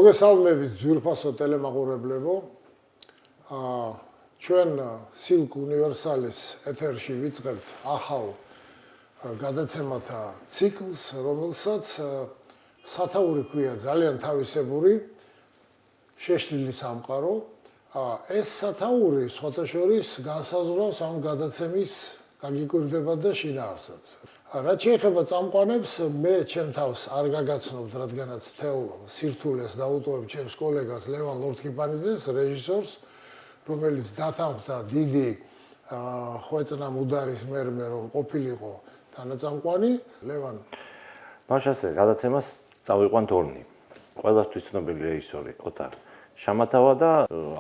მოგესალმებით ძვირფასო ტელემაყურებლებო. ჩვენ Silk Universalis ეთერში ვიწყებთ ახალ გადაცემათა ციკლს, რომელსაც სათაური ქვია ძალიან თავისებური შეშლილი სამყარო. ეს სათაური სხვათა შორის განსაზღვრავს ამ გადაცემის გაგიკვირდება და შინაარსად. რაც შეეხება წამყვანებს, მე ჩემ თავს არ გაგაცნობთ, რადგანაც მთელ სირთულეს დაუტოვებ ჩემს კოლეგას ლევან ლორთქიფანიძეს, რეჟისორს, რომელიც დათანხმდა დიდი ხვეწნა მუდარის მერმე, რომ ყოფილიყო თანაწამყვანი. ლევან, მაშასე გადაცემას წავიყვანთ ორნი. ყველასთვის ცნობილი რეჟისორი ოთარ შამათავა და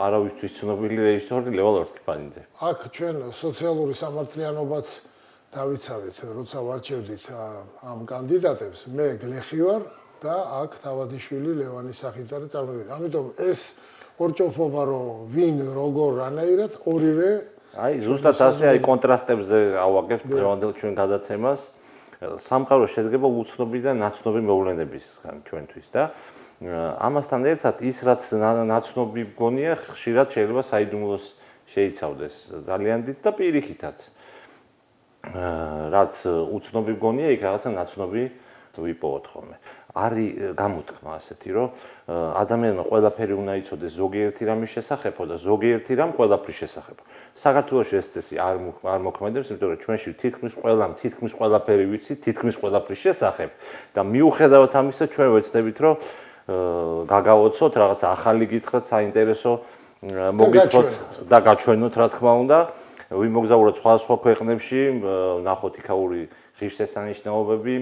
არავისთვის ცნობილი რეჟისორი ლევან ლორთქიფანიძე. აქ ჩვენ სოციალური სამართლიანობაც დავიცავით, როცა ვარჩევდით ამ კანდიდატებს, მე გლეხი ვარ და აქ თავადიშვილი ლევანის სახით არის წარმოდგენილი. ამიტომ ეს ორჭოფობა, რომ ვინ როგორ რანაირად ორივე ზუსტად ასე კონტრასტებზე ავაგებთ დღევანდელ ჩვენ გადაცემას. სამყარო შედგება უცნობი და ნაცნობი მოვლენებისგან ჩვენთვის და ამასთან ერთად ის რაც ნაცნობი მგონია, ხშირად შეიძლება საიდუმლოს შეიცავდეს ძალიან დიდ და პირიქითაც. რაც უცნობი მგონია, იქ რაღაცა ნაცნობი ვიპოვოთ ხოლმე. არის გამოთქმა ასეთი, რომ ადამიანმა ყველაფერი უნდა იცოდეს ზოგიერთი რამის შესახებ და ზოგიერთი რამ ყველაფრის შესახებ. საქართველოში ეს წესი არ მოქმედებს, იმიტომ რომ ჩვენში თითქმის ყველაფერი ვიცით, თითქმის ყველაფრის შესახებ და მიუხედავად ამისა ჩვენ ვეცდებით, რომ გაგავოცოთ რაღაცა ახალი გითხრათ, საინტერესო მოგითხრათ და გაჩვენოთ, რა თქმა უნდა. ვიმოგზაუროთ სხვა ქვეყნებში, ნახოთ იქაური ღირსშესანიშნაობები,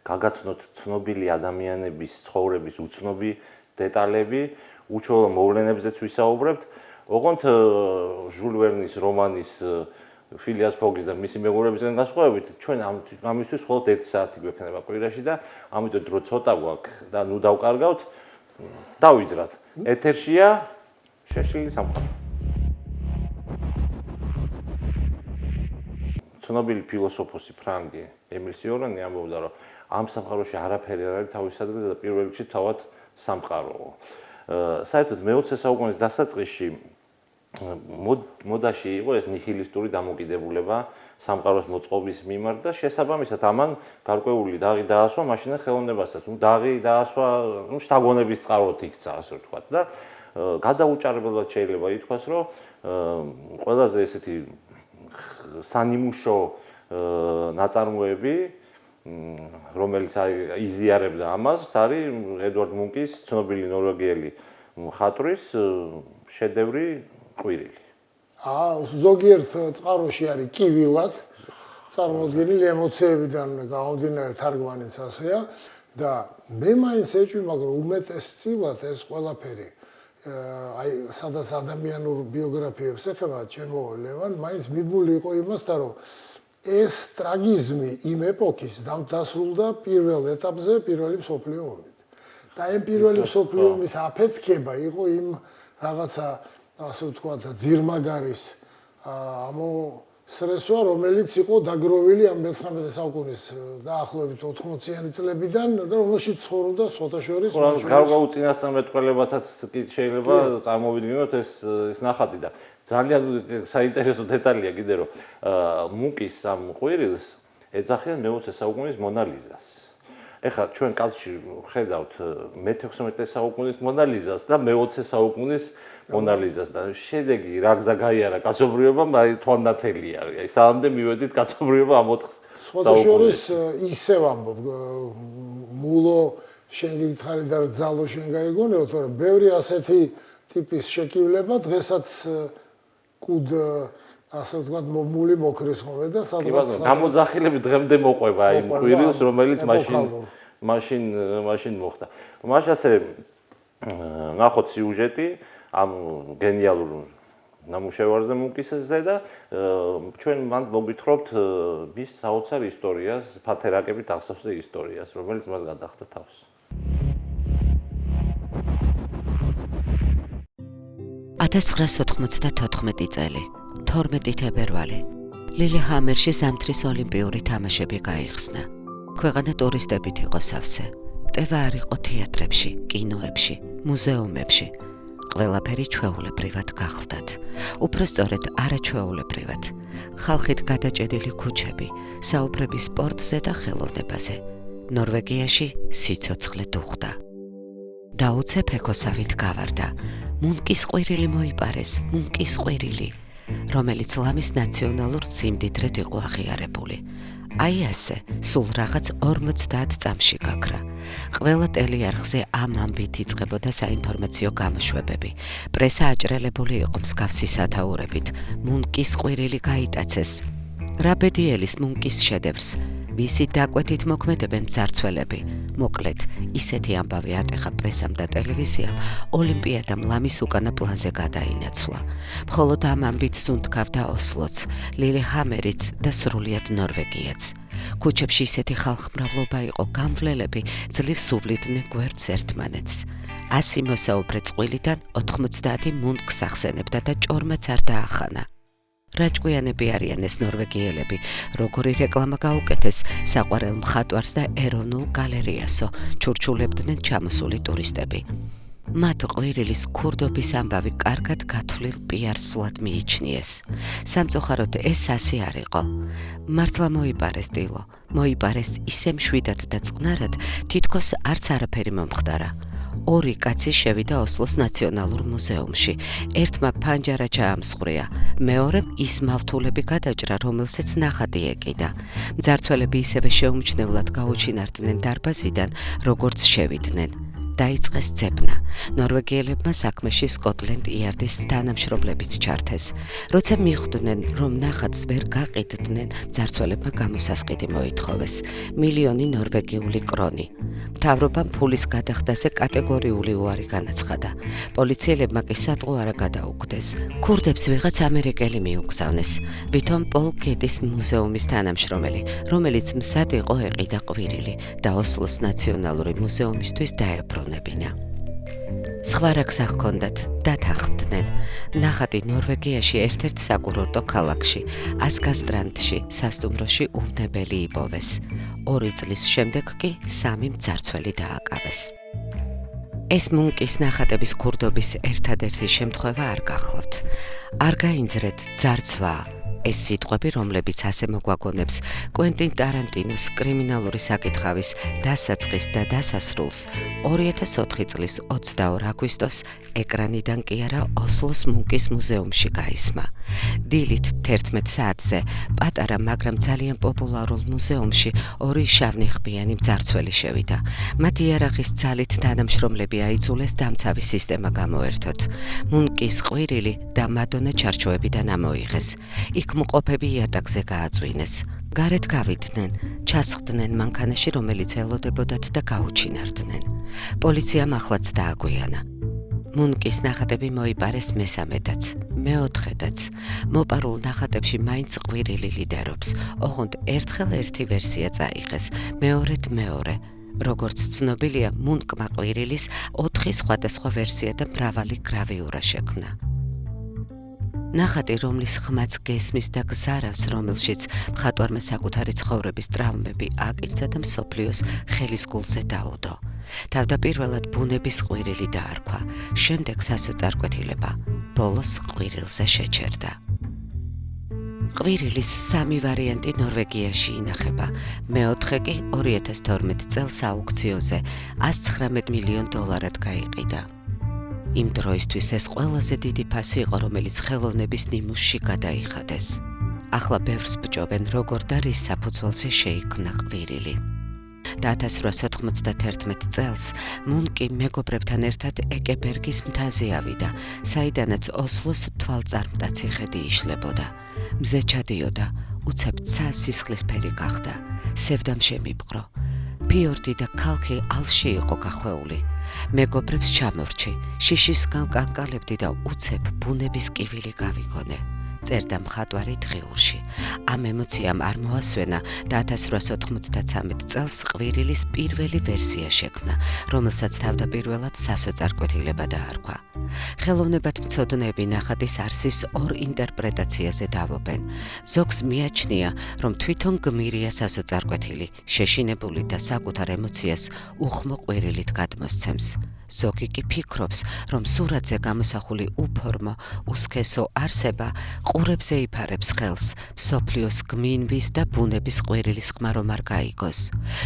გაგაცნოთ ცნობილი ადამიანების ცხოვრების უცნობი დეტალები, უჩვეულო მოვლენებზეც ვისაუბრებთ. ოღონდ ჟულ ვერნის რომანის ფილიას ფოგის და მისი მეღურებისგან განსხვავებით, ჩვენ ამისთვის მხოლოდ 1 საათი გვექნება კვირაში და ამიტომ დრო ცოტა გვაქვს და ნუ დავკარგავთ, დავიძრათ. ეთერშია შეშლილი სამყარო. ცნობილი ფილოსოფოსი ფრანგი ემილ სიორანი ამბობდა, რომ ამ სამყაროში არაფერი არ არის თავის ადგილზე და პირველ რიგში თავად სამყაროა. საერთოდ მე-20 საუკუნის დასაწყისში მოდაში იყო ეს ნიჰილისტური დამოკიდებულება სამყაროს მოწყობის მიმართ და შესაბამისად ამან გარკვეული დაღი დაასვა მაშინ ხელოვნებასაც. დაღი დაასვა შთაგონების წყაროდ იქცა, ასე ვთქვათ და გადაუჭარბებლად შეიძლება ითქვას, რომ ყველაზე ესეთი სანიმუშო ნაწარმოები, რომელიც იზიარებდა ამას, არის ედვარდ მუნკის ცნობილი ნორვეგიელი მხატვრის შედევრი ყვირილი. ზოგიერთ წყაროში არის კივილად წარმოდგენილი ემოციებიდან გამომდინარე თარგმანიც ასეა და მე მაინც ეჭვი, მაგრამ უმეტესწილად ეს ყველაფერი სადაც ადამიანურ ბიოგრაფიებს ეხება ჩემო ლევან, მაინც მიბული იყო იმასთან, რომ ეს ტრაგიზმი იმ ეპოქის დასრულდა პირველ ეტაპზე პირველი მსოფლიო ომით. და ამ პირველი მსოფლიო ომის აფეთქება იყო იმ რაღაცა, ასე ვთქვათ, ძირმაგარის ამოსრესვა, რომელიც იყო დაგროვილი ამ 19 საუკუნის დაახლოებით 80-იანი წლებიდან და რომელშიც ცხოვრობდა სხვათა შორის გარკვეულ წინასწარმეტყველებათაც შეიძლება წარმოვიდგინოთ ეს ნახატი და ძალიან საინტერესო დეტალია კიდე რომ მუნკის ამ ყვირილს ეძახიან მე-20 საუკუნის მონალიზას. ეხლა ჩვენ კაცში ხედავთ მე-16 საუკუნის მონალიზას და მე-20 საუკუნის მონალიზას და შედეგი რა გზა გაიარა კაცობრიობამ, აი თვალნათელი არის. აი სამდე მივედით კაცობრიობა ამ 4 სხვათა შორის ისევ ამბობ მულო შენ გითხარი და ძალო შენ გაიგონეო, თორემ ბევრი ასეთი ტიპის შეკივლება დღესაც კუდ ასე ვთქვათ მული მოკრის ხოლმე და სადღაც გამოძახილები დღემდე მოყვება აი ყვირილს, რომელიც მაშინ მოხდა. მაშასე ნახოთ სიუჟეტი ამ გენიალურ ნამუშევარზე მუნკისზე და ჩვენ მან მოგვითხრობთ მის საოცარ ისტორიას, ფათერაკებით აღსავსე ისტორიას, რომელიც მას გადახდა თავს. 1994 წელი, 12 თებერვალი. ლილეჰამერში ზამთრის ოლიმპიური თამაშები გაიხსნა. ქვეყანა ტურისტებით იყო სავსე. მოკვდევა არ იყო თეატრებში, კინოებში, მუზეუმებში. ყველაფერი ჩვეულებრივად გახლდათ. უფრო სწორედ არაჩვეულებრივად. ხალხით გადაჭედილი ქუჩები, საუბრები სპორტზე და ხელოვნებაზე. ნორვეგიაში სიცოცხლე დუხდა. დაუცე ფექოსავით გავარდა. მუნკის ყვირილი მოიპარეს, მუნკის ყვირილი, რომელიც ლამის ნაციონალურ სიმდიდრედ იყო აღიარებული. აი ასე, სულ რაღაც 50 წამში გაქრა. ყველა ტელეარხზე ამ ამბით იწყებოდა საინფორმაციო გამოშვებები. პრესა აჭრელებული იყო მსგავსი სათაურებით. მუნკის ყვირილი გაიტაცეს. რა ბედიელის მუნკის შედევრს, ვისი დაკვეთით მოქმედებენ მძარცველები. მოკლედ, ისეთი ამბავი ატეხა პრესამ და ტელევიზიამ, ოლიმპიადამ ლამის უკანა პლანზე გადაინაცვლა. მხოლოდ ამ ამბით სუნთქავდა ოსლოც, ლილეჰამერიც და სრულიად ნორვეგიაც. ქუჩებში ისეთი ხალხმრავლობა იყო, გამვლელები ძლივ სუვლიდნენ გვერდს ერთმანეთს. 100 მოსაუბრე წყვილიდან 90 მუნკს ახსენებდა და ჭორმაც არ დაახანა. რა ჭკვიანები არიან ეს ნორვეგიელები, როგორი რეკლამა გაუკეთეს საყვარელ მხატვარს და ეროვნულ გალერეასო, ჩურჩულებდნენ ჩამოსული ტურისტები. მათ ყვირილის ქურდობის ამბავი კარგად გათვლილ პიარსვლად მიიჩნიეს. სამწუხაროდ ეს ასე არ იყო. მართლა მოიპარეს დილო, მოიპარეს ისე მშვიდად და წყნარად, თითქოს არც არაფერი მომხდარა. 2 კაცი შევიდა ოსლოს ნაციონალურ მუზეუმში. ერთმა ფანჯარა ჩაამსხვრია, მეორემ ის მავთულები გადაჭრა, რომელსაც ნახატი ეკიდა. მძარცველები ისევე შეუმჩნევლად გაუჩინარდნენ დარბაზიდან, როგორც შევიდნენ. დაიწყეს ძებნა. ნორვეგიელებმა საქმეში სკოტლენდ იარდის თანამშრომლებიც ჩართეს. როცა მიხვდნენ, რომ ნახატს ვერ გაყიდდნენ, მძარცველებმა გამოსასყიდი მოითხოვეს. 1,000,000 ნორვეგიული კრონი. მთავრობამ ფულის გადახდაზე კატეგორიული უარი განაცხადა. პოლიციელებმა კი სადღო არა გადაუგდეს. ქურდებს ვიღაც ამერიკელი მიუგზავნეს. ვითომ პოლ გედის მუზეუმის თანამშრომელი, რომელიც მზად იყო ეყიდა ყვირილი და ოსლოს ნაციონალური მუზეუმისთვის დაებრუნებინა. სხვა რა გზა ჰქონდათ, დათანხმდნენ. ნახატი ნორვეგიაში ერთ-ერთ საკურორტო ქალაქში, ასგასტრანდში, სასტუმროში უვნებელი იპოვეს. 2 წლის შემდეგ კი 3 მძარცველი დააკავეს. ეს მუნკის ნახატების ქურდობის ერთადერთი შემთხვევა არ გახლავთ. არ გაინძრეთ, ძარცვაა. ეს სიტყვები, რომლებიც ასე მოგვაგონებს კვენტინ ტარანტინოს კრიმინალური საკითხავის დასაწყის და დასასრულს 2004 წლის 22 აგვისტოს ეკრანიდან კი არა ოსლოს მუნკის მუზეუმში გაისმა. დილით 11 საათზე პატარა, მაგრამ ძალიან პოპულარულ მუზეუმში 2 შავნიხბიანი მძარცველი შევიდა. მათ იარაღის ძალით თანამშრომლები აიძულეს დამცავი სისტემა გამოერთოთ. მუნკის ყვირილი და მადონა ჩარჩოებიდან ამოიღეს. იქ მყოფები იატაკზე გააწვინეს. გარეთ გავიდნენ, ჩასხდნენ მანქანაში, რომელიც ელოდებოდათ და გაუჩინარდნენ. პოლიციამ ახლაც დააგვიანა. მუნკის ნახატები მოიპარეს მესამედაც, მეოთხედაც. მოპარულ ნახატებში მაინც ყვირილი ლიდერობს. ოღონდ ერთხელ ერთი ვერსია წაიღეს, მეორედ მეორე. როგორც ცნობილია, მუნკმა ყვირილის 4 სხვადასხვა ვერსია და მრავალი გრავიურა შექმნა. ნახატი, რომლის ხმაც გესმის და გზარავს, რომელშიც მხატვარმა საკუთარი ცხოვრების ტრავმები აკინცა და მსოფლიოს ხელისგულზე დაუდო. თავდაპირველად ბუნების ყვირილი დაარქვა, შემდეგ სასოწარკვეთილება, ბოლოს ყვირილზე შეჩერდა. ყვირილის 3 ვარიანტი ნორვეგიაში ინახება, მეოთხე კი 2012 წელს აუქციონზე $119 მილიონ გაიყიდა. იმ დროისთვის ეს ყველაზე დიდი ფასი იყო, რომელიც ხელოვნების ნიმუშში გადაიხადეს. ახლა ბევრს ბჭობენ, როგორ და რის საფუძველზე შეიქმნა ყვირილი. და 1891 წელს მუნკი მეგობრებთან ერთად ეკებერგის მთაზე ავიდა, საიდანაც ოსლოს თვალწარმტაცი ხედი იშლებოდა. მზე ჩადიოდა, უცებ ცა სისხლისფერი გახდა, სევდამ შემიპყრო. ფიორდი და ქალქი ალში იყო გახვეული. მეგობრებს ჩამორჩი, შიშისგან კანკალებდი და უცებ ბუნების კივილი გავიგონე. წერდა მხატვარი დღიურში. ამ ემოციამ არ მოასვენა და 1893 წელს ყვირილის პირველი ვერსია შექმნა, რომელსაც თავდაპირველად სასოწარკვეთილება დაარქვა. ხელოვნებათმცოდნეები ნახატის არსის ორ ინტერპრეტაციაზე დავობენ. ზოგს მიაჩნია, რომ თვითონ გმირია სასოწარკვეთილი, შეშინებული და საკუთარ ემოციას უხმო ყვირილით გადმოსცემს. ზოგი კი ფიქრობს, რომ სურათზე გამოსახული უფორმო, უსქესო არსება ყურებზე იფარებს ხელს, მსოფლიოს გმინვის და ბუნების ყვირილის ხმა რომ არ გაიგოს.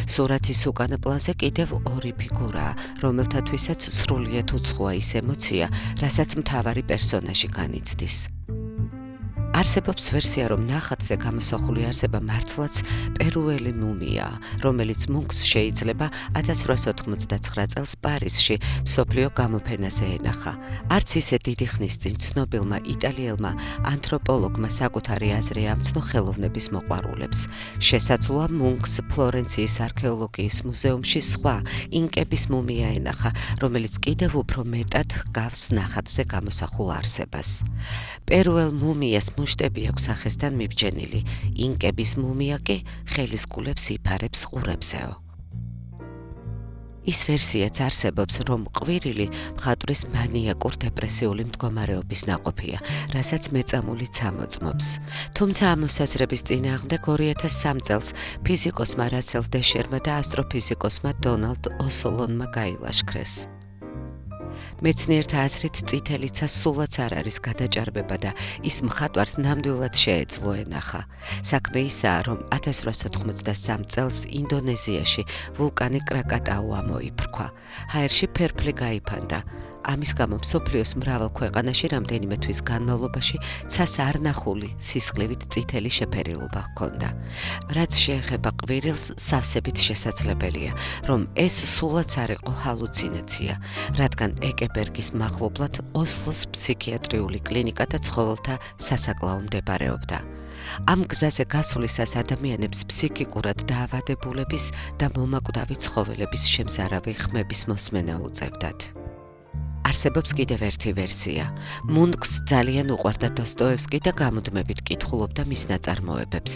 სურათის უკანა პლანზე კიდევ ორი ფიგურაა, რომელთათვისაც სრულიად უცხოა ის ემოცია, რასაც მთავარი პერსონაჟი განიცდის. არსებობს ვერსია, რომ ნახატზე გამოსახული არსება მართლაც პერუელი მუმიაა, რომელიც მუნკს შეიძლება 1899 წელს პარიზში მსოფლიო გამოფენაზე ენახა. არც ისე დიდი ხნის წინ ცნობილმა იტალიელმა ანთროპოლოგმა საკუთარი აზრი ამცნო ხელოვნების მოყვარულებს. შესაძლოა მუნკს ფლორენციის არქეოლოგიის მუზეუმში სხვა ინკების მუმია ენახა, რომელიც კიდევ უფრო მეტად ჰგავს ნახატზე გამოსახულ არსებას. პერუელ მუმიას მუშტები აქვს სახესთან მიბჯენილი, ინკების მუმია კი ხელის კულებს იფარებს ყურებზეო. ის ვერსიაც არსებობს, რომ ყვირილი მხატვრის მანიაკურ დეპრესიული მდგომარეობის ნაყოფია, რასაც მეწამულიც ამოწმობს. თუმცა ამ მოსაზრების წინააღმდეგ 2003 წელს ფიზიკოსმა რასელ დეშერმა და ასტროფიზიკოსმა დონალდ ოსოლონმა გაილაშქრეს. მეცნიერთა აზრით წითელიცა სულაც არ არის გადაჭარბება და ის მხატვარს ნამდვილად შეეძლო ენახა. საქმე ისაა, რომ 1893 წელს ინდონეზიაში ვულკანი კრაკატაუ ამოიფრქვა. ჰაერში ფერფლი გაიფანდა. ამის გამო მსოფლიოს მრავალ ქვეყანაში რამდენიმე თვის განმავლობაში ცას არ ნახული სისხლივით წითელი შეფერილობა ჰქონდა. რაც შეეხება ყვირილს, სავსებით შესაძლებელია, რომ ეს სულაც არ იყო ჰალუცინაცია, რადგან ეკებერგის მახლობლად ოსლოს ფსიქიატრიული კლინიკა და ცხოველთა სასაკლაო მდებარეობდა. ამ გზაზე გასვლისას ადამიანებს ფსიქიკურად დაავადებულების და მომაკვდავი ცხოველების შემზარავი ხმების მოსმენა უწევდათ. არსებობს კიდევ ერთი ვერსია. მუნკს ძალიან უყვარდა დოსტოევსკი და გამუდმებით კითხულობდა მის ნაწარმოებებს.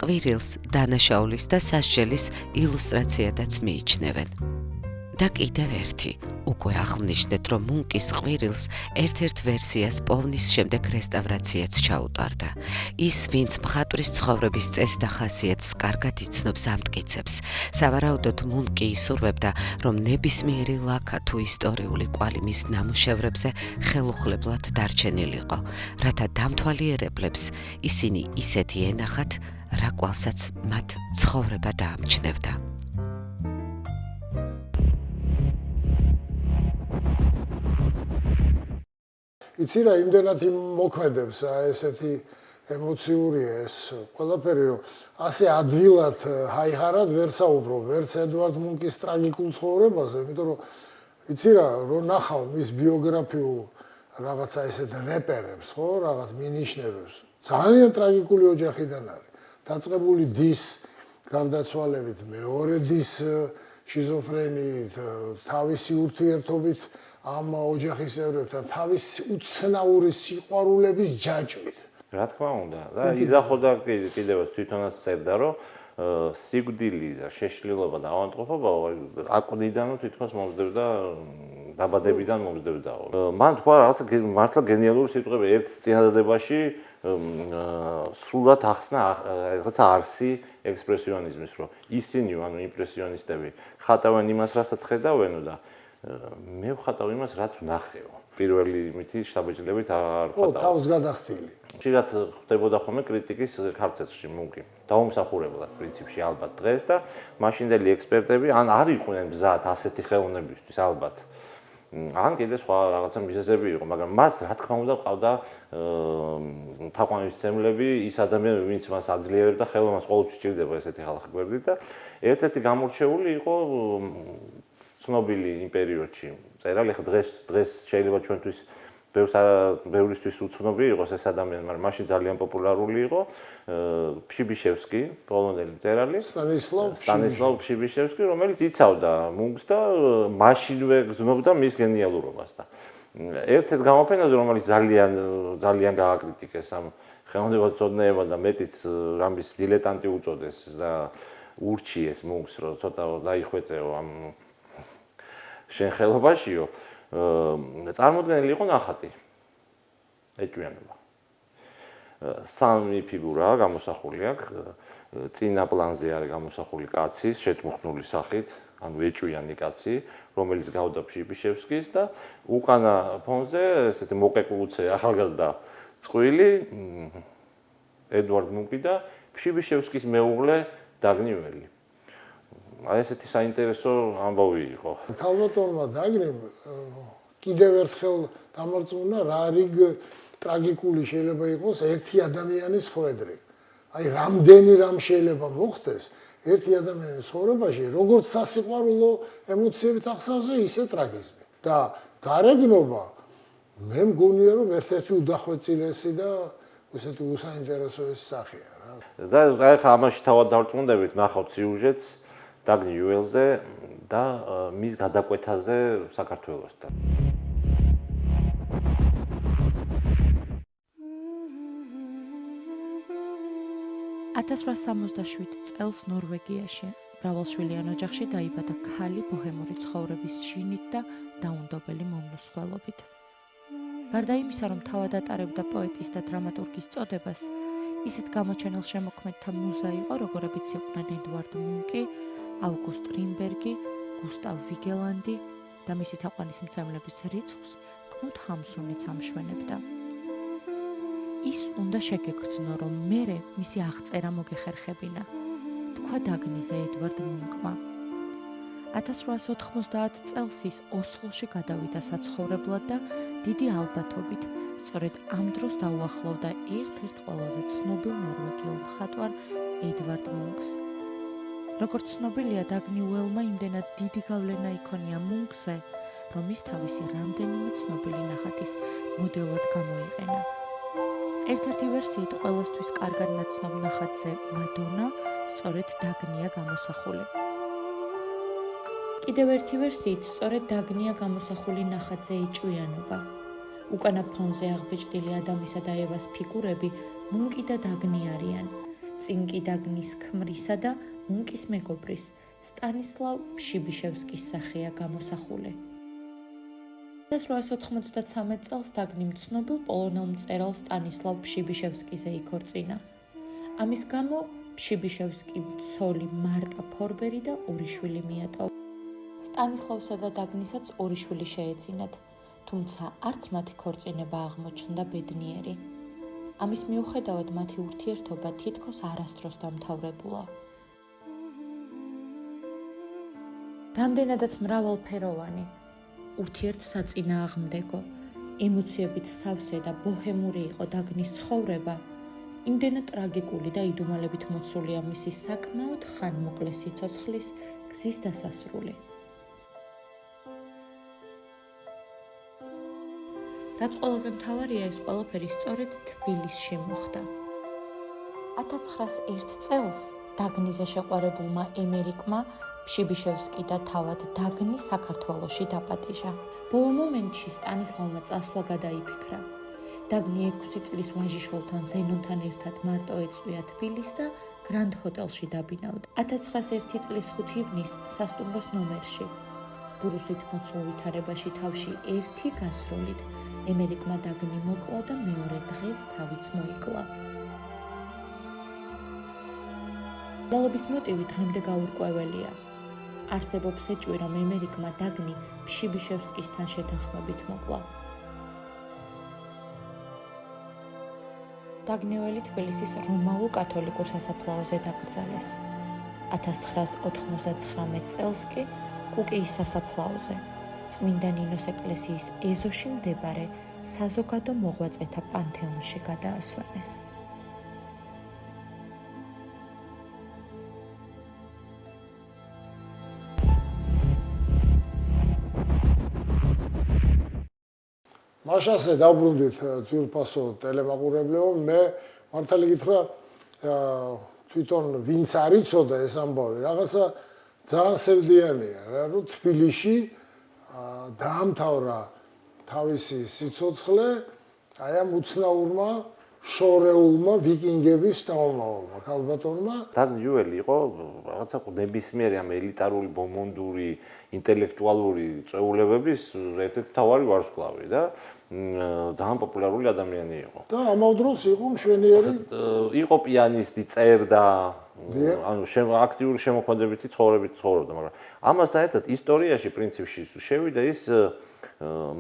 ყვირილს, დანაშაულის და სასჯელის ილუსტრაციადაც მიიჩნევენ. და კიდევ ერთი, უკვე აღნიშნეთ, რომ მუნკის ყვირილს ერთ-ერთ ვერსიას პოვნის შემდეგ რესტავრაციაც ჩაუტარდა. ის, ვინც მხატვრის ცხოვრების წესს და ხასიათს კარგად იცნობს, ამტკიცებს. სავარაუდოდ მუნკი ისურვებდა, რომ ნებისმიერი ლაქა თუ ისტორიული კვალი მის ნამუშევრებზე ხელუხლებლად დარჩენილიყო, რათა დამთვალიერებლებს ისინი ისეთი ენახათ, რა კვალსაც მათ ცხოვრება დაამჩნევდა. იცი რა, იმდენად მოქმედებს ესეთი ემოციურია ეს ყველაფერი, რომ ასე ადვილად ჰაიჰარად ვერ საუბრობ, ვერც ედვარდ მუნკის ტრაგიკულ ცხოვრებაზე, იმიტომ რომ იცი რა, რომ ნახავ მის ბიოგრაფიულ რაღაცა ესეთ რეპერებს, ხო, რაღაც მინიშნებებს. ძალიან ტრაგიკული ოჯახიდან არის. დაწყებული დის გარდაცვალებით, მეორე დის შიზოფრენიით, თავისი ურთიერთობით ამ ოჯახის წევრებთან, თავის უცნაური სიყვარულების ჯაჭვით. რა თქმა უნდა, და იზახოდა კიდევაც თვითონაც წერდა, რომ სიკვდილი და შეშლილობა და ავადმყოფობა აკვდიდანო თითქოს მომზდებდა, დაბადებიდან მომზდებდაო. მან თქვა რაღაცა მართლა გენიალური სიტყვები ერთ წინადადებაში სრულად ახსნა რაღაცა არსი ექსპრესიონიზმის, რომ ისინი, ანუ იმპრესიონისტები, ხატავენ იმას, რასაც ხედავენო და მე ვხატავ იმას, რაც ვნახეო. პირველი მითი შთაბეჭდილებით არ ხატავ. თავს გადახდილი. ხშირად ხდებოდა ხოლმე კრიტიკის ხარცეთში მუნკი. დაუმსახურებლად პრინციპში ალბათ დღეს და მაშინდელი ექსპერტები ან არ იყვნენ მზად ასეთი ხელოვნებისთვის ალბათ. ან კიდე სხვა რაღაცა მიზეზები იყო, მაგრამ მას რა თქმა უნდა ყავდა თაყვანისმცემლები, ის ადამიანები, ვინც მას აძლიერებდა, ხელოვნებას ყოველთვის სჭირდება ესეთი ხალხი გვერდით და ერთ-ერთი გამორჩეული იყო ცნობილი იმ პერიოდში წერალი, ხა დღეს შეიძლება ჩვენთვის ბევრისთვის უცნობი იყოს ეს ადამიანი, მაგრამ მაშინ ძალიან პოპულარული იყო ფშიბიშევსკი, პოლონელი წერალი, სტანისლავ ფშიბიშევსკი, რომელიც იცავდა მუნკს და მაშინვე გრძნობდა მის გენიალურობას და ერთ-ერთ გამოფენაზე, რომელიც ძალიან გააკრიტიკეს ამ ხელოვნებაცოდნეება და მეტიც რამის დილეტანტი უწოდეს და ურჩიეს მუნქს, რომ ცოტა დაიხვეწეო ამ შენ ხელობაშიო, წარმოდგენილი იყო ნახატი. ეჭვიანობა. სამი ფიგურაა გამოსახული აქ, წინა პლანზე არის გამოსახული კაცის შეწმუხნული სახით, ანუ ეჭვიანი კაცი, რომელიც გავდა ფშიბიშევსკის და უკანა ფონზე ესეთი მოკეკლუცე ახალგაზრდა წყვილი ედვარდ მუნკი და ფშიბიშევსკის მეუღლე დაგნიველი. აი ესეთი საინტერესო ამბავი იყო. ქალბატონმა დაგნიმ კიდევ ერთხელ დამარწმუნა რა რიგ ტრაგიკული შეიძლება იყოს ერთი ადამიანის ხვედრი. აი რამდენი რამ შეიძლება მოხდეს ერთი ადამიანის ცხოვრებაში, როგორც სასიყვარულო ემოციებით ახსავსე, ისე ტრაგიზმი. და გარეგნობა მე მგონია რომ ერთ-ერთი უდახვეწილესი და ესეთი უსაინტერესოესი სახეა რა. და აი ხა ამაში თავად დავწმუნდებით, ნახავთ სიუჟეტს დაგნი იუელზე და მის გადაკვეთაზე საქართველოსთან. 1867 წელს ნორვეგიაში მრავალშვილიან ოჯახში დაიბადა ქალი ბოჰემური ცხოვრების ჟინით და დაუნდობელი მომნოსხველობით. გარდა იმისა, რომ თავად ატარებდა პოეტის და დრამატურგის წოდებას, ისეთ გამოჩენილ შემოქმედთა მუზა იყო, როგორებიც იყვნენ ედვარდ მუნკი, ავგუსტ რიმბერგი, გუსტავ ვიგელანდი და მისი თაყვანისმცემლების რიცხვს კნუთ ჰამსუნიც ამშვენებდა. ის უნდა შეგეგრძნო, რომ მერე მისი აღწერა მოგეხერხებინა, თქვა დაგნიზე ედვარდ მუნკმა. 1890 წელს ის ოსლოში გადავიდა საცხოვრებლად და დიდი ალბათობით სწორედ ამ დროს დაუახლოვდა ერთ-ერთ ყველაზე ცნობილ ნორვეგიულ მხატვარ ედვარდ მუნკს. როგორც ცნობილია, დაგნი უელმა იმდენად დიდი გავლენა იქონია მუნკზე, რომ ის თავისი რამდენიმე ცნობილი ნახატის მოდელად გამოიყენა. ერთ-ერთი ვერსიით ყველასთვის კარგად ნაცნობ ნახატზე მადონა სწორედ დაგნია გამოსახული. კიდევ ერთი ვერსიით სწორედ დაგნია გამოსახული ნახატზე ეჭვიანობა. უკანა ფონზე აღბეჭდილი ადამისა და ევას ფიგურები მუნკი და დაგნი არიან. წინ კი დაგნის ქმრისა და მუნკის მეგობრის სტანისლავ ფშიბიშევსკის სახეა გამოსახული. 1893 წელს დაგნიმ ცნობილ პოლონელ მწერალ სტანისლავ ფშიბიშევსკიზე იქორწინა. ამის გამო ფშიბიშევსკიმ ცოლი მარტა ფორბერი და ორი შვილი მიატოვა. სტანისლავსა და დაგნისაც ორი შვილი შეეძინათ, თუმცა არც მათი ქორწინება აღმოჩნდა ბედნიერი. ამის მიუხედავად მათი ურთიერთობა თითქოს არასდროს დამთავრებულა. რამდენადაც მრავალფეროვანი, ურთიერთსაწინააღმდეგო, ემოციებით სავსე და ბოჰემური იყო დაგნის ცხოვრება, იმდენად ტრაგიკული და იდუმალებით მოცულია მისი საკმაოდ ხანმოკლე სიცოცხლის გზის დასასრული. რაც ყველაზე მთავარია, ეს ყველაფერი სწორედ თბილისში მოხდა. 1901 წელს დაგნიზე შეყვარებულმა ემერიკმა ფშიბიშევსკი და თავად დაგნი საქართველოში დაპატიჟა. ბოლო მომენტში სტანისლავმა წასვლა გადაიფიქრა. დაგნი 6 წლის ვაჟიშვილთან ზენონთან ერთად მარტო ეწვია თბილისს და გრანდ ჰოტელში დაბინავდა. 1901 წლის 5 ივნისს სასტუმროს ნომერში ბურუსით მოცულ ვითარებაში თავში ერთი გასროლით ემერიკმა დაგნი მოკლა და მეორე დღეს თავიც მოიკლა. მკვლელობის მოტივი დღემდე გაურკვეველია. არსებობს ეჭვი, რომ ემერიკმა დაგნი ფშიბიშევსკისთან შეთანხმებით მოკლა. დაგნიველი თბილისის რომაულ კათოლიკურ სასაფლაოზე დაკრძალეს. 1999 წელს კი კუკიის სასაფლაოზე, წმინდა ნინოს ეკლესიის ეზოში მდებარე საზოგადო მოღვაწეთა პანთეონში გადაასვენეს. მაშასე დაბრუნდით ძვირფასო ტელემაყურებლებო, მე მართალი გითხრა თვითონ ვინც არ იცოდა ეს ამბავი, რაღაცა ძალიან სევდიანია რა, რომ თბილისში დაამთავრა თავისი სიცოცხლე აი ამ უცნაურმა შორეულმა ვიკინგების შთამომავალმა ქალბატონმა. დაგნიუელი იყო რაღაცა ნებისმიერი ამ ელიტარული ბომონდური ინტელექტუალური წვეულებების ერთ-ერთი მთავარი ვარსკვლავი და ძალიან პოპულარული ადამიანი იყო. და ამავდროულად დროს იყო მშვენიერი, იყო პიანისტი, წერდა, ანუ აქტიური შემოქმედებითი ცხოვრებით ცხოვრობდა, მაგრამ ამასთან ერთად ისტორიაში პრინციპში შევიდა ის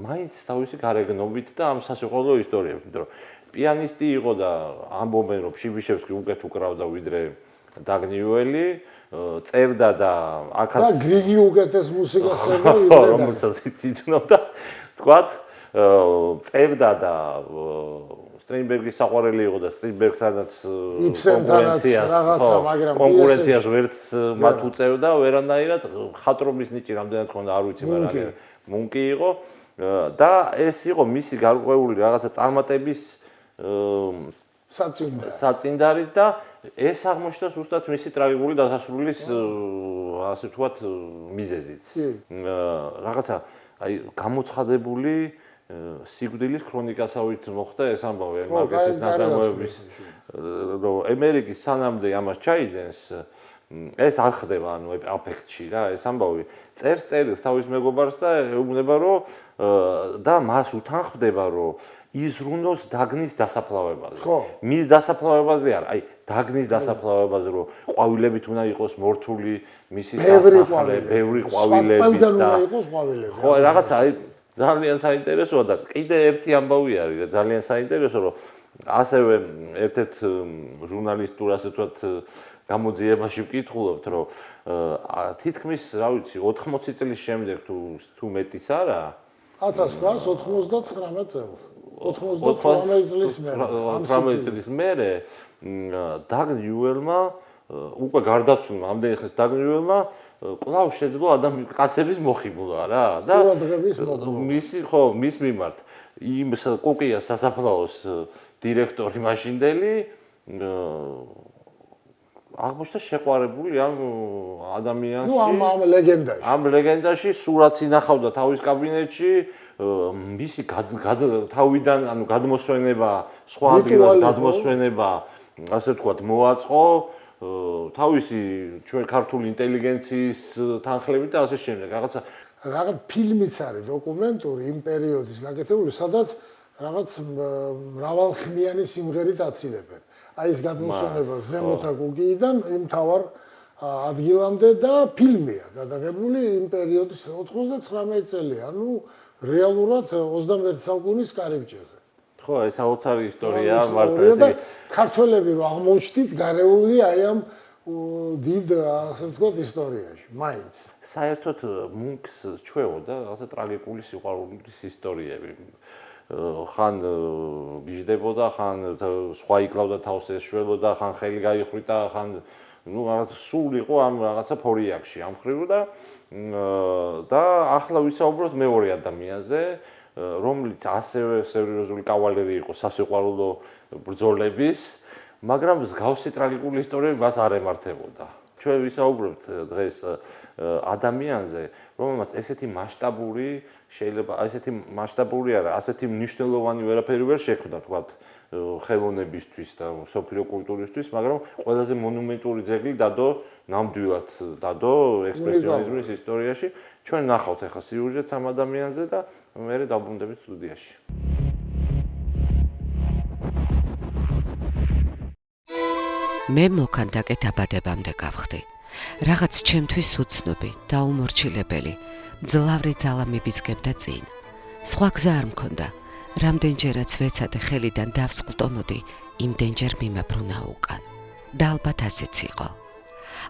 მაინც თავისი გარეგნობით და ამ სასიყვარულო ისტორიებით, იმიტომ რომ პიანისტი იყო და ამბობენ რომ შიბიშევსკი უკეთ უკრავდა ვიდრე დაგნიუელი, წერდა და აქაც და გრიგი უკეთეს მუსიკას წერდა ვიდრე რომელსაც იცნობდა, თქვათ, წერდა და სტრინბერგის საყვარელი იყო და სტრინბერგთანაც კონკურენციას ვერც მათ უწევდა ვერანაირად, ხატრობის ნიჭი რამდენად ქონდა არ ვიცი, მაგრამ მუნკი იყო და ეს იყო მისი გარკვეული რაღაცა წარმატების საწინდარით და ეს აღმოჩნდა ზუსტად მისი ტრაგიკული დასასრულის ასე ვთქვათ მიზეზიც. რაღაცა აი გამოცხადებული სიკვდილის ქრონიკასავით მოხდა ეს ამბავი მარკესის ნაწარმოების რომ ამერიკის სანამდე ამას ჩაიდენს ეს არ ხდება ანუ აფექტში რა ეს ამბავი წერს თავის მეგობარს და ეუბნება რომ და მას უთანხმდება რომ იზრუნოს დაგნის დასაფლავებაზე. მის დასაფლავებაზე არა, აი დაგნის დასაფლავებაზე რომ ყვავილებით უნდა იყოს მორთული მისი სასახლე, ბევრი ყვავილებით და ხო რაღაცა აი ძალიან საინტერესოა და კიდე ერთი ამბავი არის და ძალიან საინტერესო რომ ასევე ერთ-ერთ ჟურნალისტურ ასე ვთქვათ გამოძიებაში ვკითხულობთ რომ თითქმის რა ვიცი 80 წლის შემდეგ თუ მეტის არა 1999 წელს 98 წლის მერე 18 წლის მერე დაგნიუელმა უკვე გარდაცვლილმა ამდენი ხნის დაგნიუელმა კვლავ შეძლო კაცების მოხიბლა რა და მისი ხო მის მიმართ იმ კუკიას სასაფლაოს დირექტორი მაშინდელი აღმოჩნდა შეყვარებული ამ ადამიანში ამ ლეგენდაში სურათს ინახავდა თავის კაბინეტში მისი თავიდან ანუ გადმოსვენება სხვა ადგილას გადმოსვენება ასე ვთქვათ მოაწყო თავისი ჩვენ ქართული ინტელიგენციის თანხლებით და ასე შემდეგ რაღაც ფილმიც არის დოკუმენტური იმ პერიოდის გაკეთებული სადაც რაღაც მრავალხმიანი სიმღერით აცილებენ აი ეს გადმოსვენება ზემოთა გუგიიდან იმ თავარ ადგილამდე და ფილმია გადაღებული იმ პერიოდის 99 წელი ანუ რეალურად 21 საუკუნის კარიბჭეზე. ხო, ეს საოცარი ისტორია მარტო ესე ქართველები რომ აღმოჩნდით გარეული აი ამ დიდ ასე ვთქვათ ისტორიაში, მაინც. საერთოდ მუნკს ჩვეოდა რაღაცა ტრაგიკული სიყვარულის ისტორიები. ხან გიждდებოდა, ხან სხვა იკლავდა თავს ეშველოდა, ხან ხელი გაიხრიტა, ხან ну რაღაც სულ იყო ამ რაღაცა ფორიაქში ამ ხრივ და ახლა ვისაუბროთ მეორე ადამიანზე რომელიც ასევე სერიოზული კავალერი იყო სასიყვარულო ბრძოლების მაგრამ მსგავსი ტრაგიკული ისტორიები მას არ ემართებოდა ჩვენ ვისაუბრებთ დღეს ადამიანზე რომელმაც ესეთი მასშტაბური შეიძლება ესეთი მასშტაბური არა ასეთი მნიშვნელოვანი ვერაფერი ვერ შექმნა თქვათ ხელოვნებისთვის და სოფლიო კულტურისთვის, მაგრამ ყველაზე მონუმენტური ძეგლი დადო ნამდვილად დადო ექსპრესიონიზმის ისტორიაში. ჩვენ ნახავთ ახლა სიუჟეტს ამ ადამიანზე და მერე დავბრუნდებით სტუდიაში. მე მოქანდაკე დაბადებამდე გავხდი. რაღაც ჩემთვის უცნობი და უმორჩილებელი, მძლავრი ძალა მიბიძგებდა წინ. სხვა გზა არ მქონდა. რამდენჯერაც ვეცადე ხელიდან დავსყლტომოდი, იმდენჯერ მიმაბრუნა უკან. და ალბათ ასეც იყო.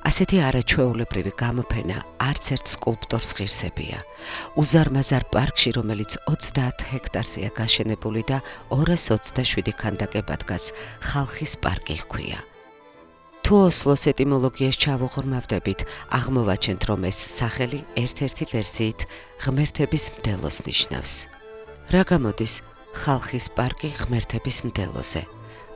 ასეთი არაჩვეულებრივი გამოფენა არც ერთ სკულპტორს ღირსებია. უზარმაზარ პარკში, რომელიც 30 ჰექტარზეა გაშენებული და 227 ქანდაკებად დგას, ხალხის პარკი ჰქვია. თუ ოსლოს ეტიმოლოგიას ჩავუღრმავდებით, აღმოვაჩენთ, რომ ეს სახელი ერთ-ერთი ვერსიით ღმერთების მდელოს ნიშნავს. რა გამოდის? ხალხის პარკი ღმერთების მდელოზე.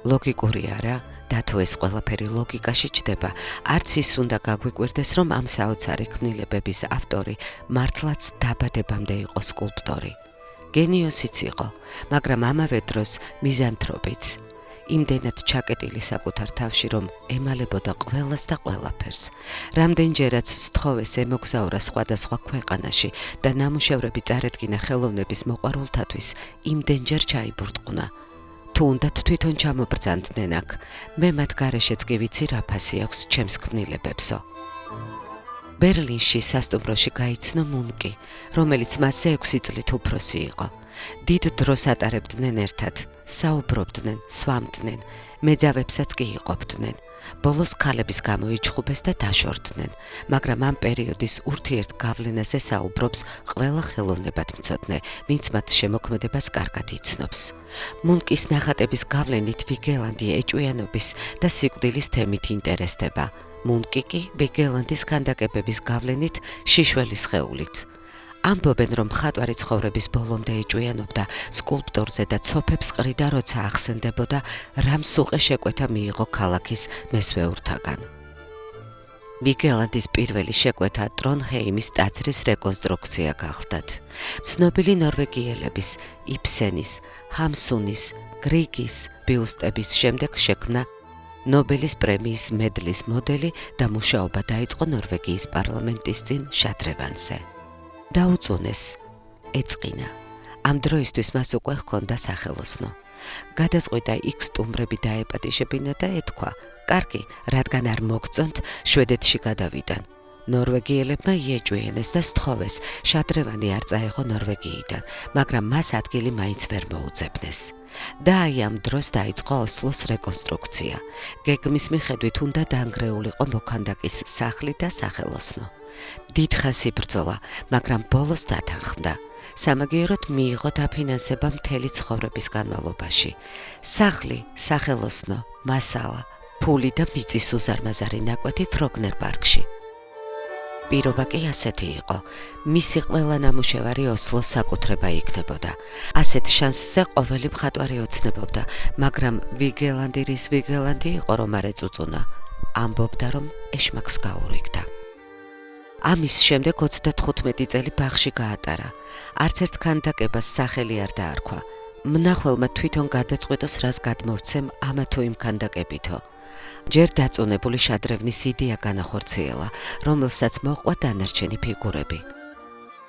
ლოგიკური არა, და თუ ეს ყველაფერი ლოგიკაში ჩდება, არც ის უნდა გაგვიკვირდეს, რომ ამ საოცარი ქმნილებების ავტორი მართლაც დაბადებამდე იყო სკულპტორი. გენიოსიც იყო, მაგრამ ამავე დროს მიზანთროპიც. იმდენად ჩაკეტილი საკუთარ თავში, რომ ემალებოდა ყველას და ყველაფერს. რამდენჯერაც სთხოვეს ემოგზაურა სხვადასხვა ქვეყანაში და ნამუშევრები წარედგინა ხელოვნების მოყვარულთათვის, იმდენჯერ ჩაიბურტყუნა. თუ უნდათ თვითონ ჩამობრძანდნენ აქ, მე მათ გარეშეც კი ვიცი რა ფასი აქვს ჩემს ქმნილებებსო. ბერლინში სასტუმროში გაიცნო მუნკი, რომელიც მასზე 6 წლით უფროსი იყო. დიდ დროს ატარებდნენ ერთად, საუბრობდნენ, სვამდნენ, მეძავებსაც კი იყოფდნენ. ბოლოს ქალების გამოიჩხუბეს და დაშორდნენ, მაგრამ ამ პერიოდის ურთიერთგავლენაზე საუბრობს ყველა ხელოვნებათმცოდნე, ვინც მათ შემოქმედებას კარგად იცნობს. მუნკის ნახატების გავლენით ვიგელანდი ეჭვიანობის და სიკვდილის თემით ინტერესდება. მუნკი კი ვიგელანდის ქანდაკებების გავლენით შიშველის სხეულით. ამბობენ, რომ მხატვარი ცხოვრების ბოლომდე ეჭვიანობდა სკულპტორზე და ცოფებს ყრიდა, როცა ახსენდებოდა, რამ სუყე შეკვეთა მიიღო ქალაქის მესვეურთაგან. ვიგელანდის პირველი შეკვეთა ტრონჰეიმის ტაძრის რეკონსტრუქცია გახლდათ. ცნობილი ნორვეგიელების, იბსენის, ჰამსუნის, გრიგის ბიუსტების შემდეგ შექმნა ნობელის პრემიის მედლის მოდელი და მუშაობა დაიწყო ნორვეგიის პარლამენტის წინ შადრევანზე. დაუწუნეს, ეწყინა. ამ დროისთვის მას უკვე ჰქონდა სახელოსნო. გადაწყვიტა იქ სტუმრები დაეპატიჟებინა და ეთქვა, კარგი, რადგან არ მოგწონთ, შვედეთში გადავიდან. ნორვეგიელებმა იეჭვიანეს და სთხოვეს, შადრევანი არ წაეღო ნორვეგიიდან, მაგრამ მას ადგილი მაინც ვერ მოუძებნეს. და აი ამ დროს დაიწყო ოსლოს რეკონსტრუქცია. გეგმის მიხედვით უნდა დაანგრეულიყო მოქანდაკის სახლი და სახელოსნო. დიდხანს იბრძოლა, მაგრამ ბოლოს დათანხმდა. სამაგიეროდ მიიღო დაფინანსება მთელი ცხოვრების განმავლობაში. სახლი, სახელოსნო, მასალა, ფული და მიწის უზარმაზარი ნაკვეთი ფროგნერ პარკში. პირობა კი ასეთი იყო. მისი ყველა ნამუშევარი ოსლოს საკუთრება იქნებოდა. ასეთ შანსზე ყოველი მხატვარი ოცნებობდა, მაგრამ ვიგელანდი რის ვიგელანდი იყო, რომ არ ეწუწუნა. ამბობდა, რომ ეშმაკს გაურიგდა. ამის შემდეგ 35 წელი ბაღში გაატარა. არც ერთ ქანდაკებას სახელი არ დაარქვა. მნახველმა თვითონ გადაწყვიტოს, რას გადმოვცემ ამა თუ იმ ქანდაკებითო. ჯერ დაწუნებული შადრევნის იდეა განახორციელა, რომელსაც მოჰყვა დანარჩენი ფიგურები.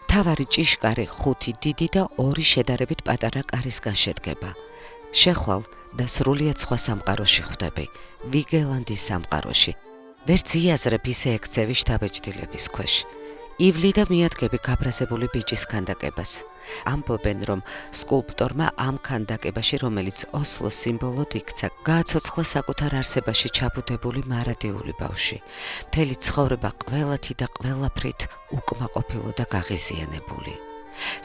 მთავარი ჭიშკარი 5 დიდი და 2 შედარებით პატარა კარისგან შედგება. შეხვალ და სრულიად სხვა სამყაროში ხვდები, ვიგელანდის სამყაროში. ვერც იაზრებ ისე ექცევი შთაბეჭდილების ქვეშ. ივლი და მიადგები გაბრაზებული ბიჭის ქანდაკებას. ამბობენ, რომ სკულპტორმა ამ ქანდაკებაში, რომელიც ოსლოს სიმბოლოდ იქცა, გააცოცხლა საკუთარ არსებაში ჩაბუდებული მარადიული ბავშვი. მთელი ცხოვრება ყველათი და ყველაფრით უკმაყოფილო და გაღიზიანებული.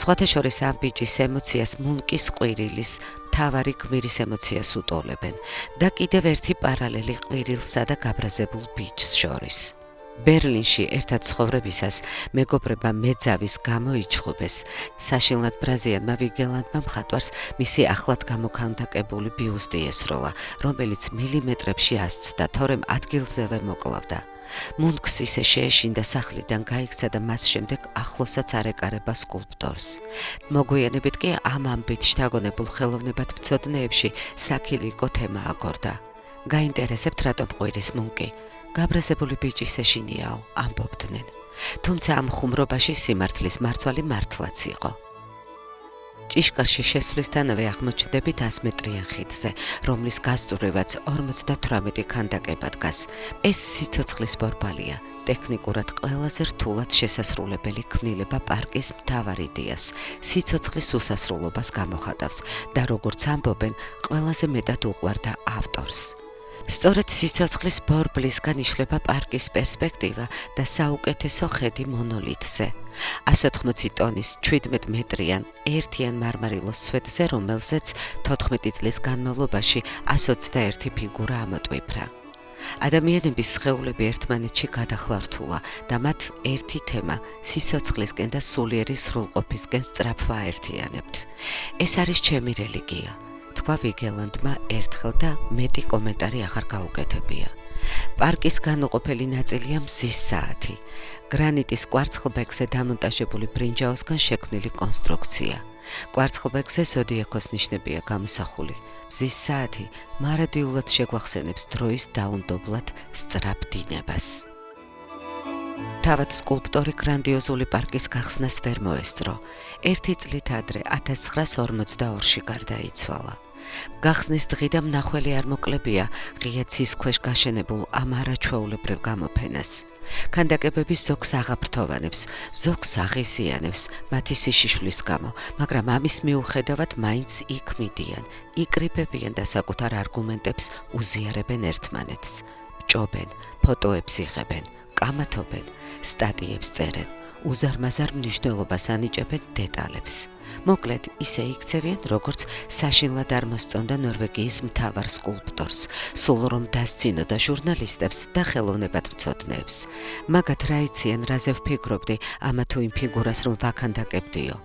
სხვათა შორის ამ ბიჭის ემოციას მუნკის ყვირილის, მთავარი გმირის ემოციას უტოლებენ და კიდევ ერთი პარალელი ყვირილსა და გაბრაზებულ ბიჭს შორის. ბერლინში ერთად ცხოვრებისას მეგობრებმა მეძავის გამოიჩხუბეს. საშინლად ბრაზიანმა ვიგელანდმა მხატვარს მისი ახლად გამოქანდაკებული ბიუსტი ესროლა, რომელიც მილიმეტრებში ასცდა, თორემ ადგილზევე მოკლავდა. მუნკს ისე შეეშინდა სახლიდან გაიქცა და მას შემდეგ ახლოსაც არ ეკარება სკულპტორს. მოგვიანებით კი ამ ამბით შთაგონებულ ხელოვნებათმცოდნეებში საქილიკო თემა აგორდა. გაინტერესებთ რატომ ყვირის მუნკი? გაბრაზებული ბიჭის ეშინიაო, ამბობდნენ. თუმცა ამ ხუმრობაში სიმართლის მარცვალი მართლაც იყო. ჭიშკარში შესვლისთანავე აღმოჩნდებით 100 მეტრიან ხიდზე, რომლის გასწვრივაც 58 ქანდაკება დგას. ეს სიცოცხლის ბორბალია, ტექნიკურად ყველაზე რთულად შესასრულებელი ქმნილება პარკის მთავარ იდეას, სიცოცხლის უსასრულობას გამოხატავს და როგორც ამბობენ, ყველაზე მეტად უყვარდა ავტორს. სწორედ სიცოცხლის ბორბლისგან იშლება პარკის პერსპექტივა და საუკეთესო ხედი მონოლითზე. 180 ტონის 17 მეტრიან ერთიან მარმარილოს სვეტზე, რომელზეც 14 წლის განმავლობაში 121 ფიგურა ამოტვიფრა. ადამიანების სხეულები ერთმანეთში გადახლართულა და მათ ერთი თემა სიცოცხლისკენ და სულიერი სრულყოფისკენ სწრაფვა აერთიანებთ. ეს არის ჩემი რელიგია. თქვა ვიგელანდმა ერთხელ და მეტი კომენტარი აღარ გაუკეთებია. პარკის განუყოფელი ნაწილია მზის საათი, გრანიტის კვარცხლბეკზე დამონტაჟებული ბრინჯაოსგან შექმნილი კონსტრუქცია. კვარცხლბეკზე ზოდიაქოს ნიშნებია გამოსახული, მზის საათი მარადიულად შეგვახსენებს დროის დაუნდობლად სწრაფ დინებას. თავად სკულპტორი გრანდიოზული პარკის გახსნას ვერ მოესწრო. 1 წლით ადრე 1942-ში გარდაიცვალა. გახსნის დღიდან მნახველი არ მოკლებია ღია ცის ქვეშ გაშენებულ ამ არაჩვეულებრივ გამოფენას. ქანდაკებების ზოგს აღაფრთოვანებს, ზოგს აღიზიანებს მათი სიშიშვლის გამო, მაგრამ ამის მიუხედავად მაინც იქ მიდიან, იკრიბებიან და საკუთარ არგუმენტებს უზიარებენ ერთმანეთს. ბჭობენ, ფოტოებს იღებენ, კამათობენ, სტატიებს წერენ, უზარმაზარ მნიშვნელობას ანიჭებენ დეტალებს. მოკლედ, ისე იქცევიან, როგორც საშინლად არ მოსწონდა ნორვეგიის მთავარ სკულპტორს, სულ რომ დასცინოდა ჟურნალისტებს და ხელოვნებათმცოდნეებს. მაგათ რა იციან, რაზე ვფიქრობდი, ამა თუ იმ ფიგურას რომ ვაქანდაკებდიო,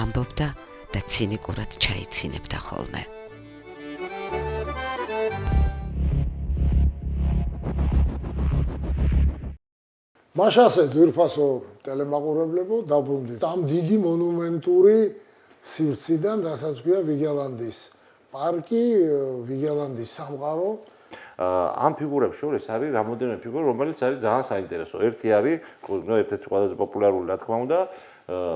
ამბობდა და ცინიკურად ჩაიცინებდა ხოლმე. მაშასე ძვირფასო ტელემაყურებლებო, დაბრუნდით ამ დიდი მონუმენტური სივრციდან, რასაც ქვია ვიგელანდის პარკი, ვიგელანდის სამყარო. ამ ფიგურებს შორის არის რამოდენიმე ფიგურა, რომელიც არის ძალიან საინტერესო. ერთი არის, ერთ-ერთი ყველაზე პოპულარული, რა თქმა უნდა,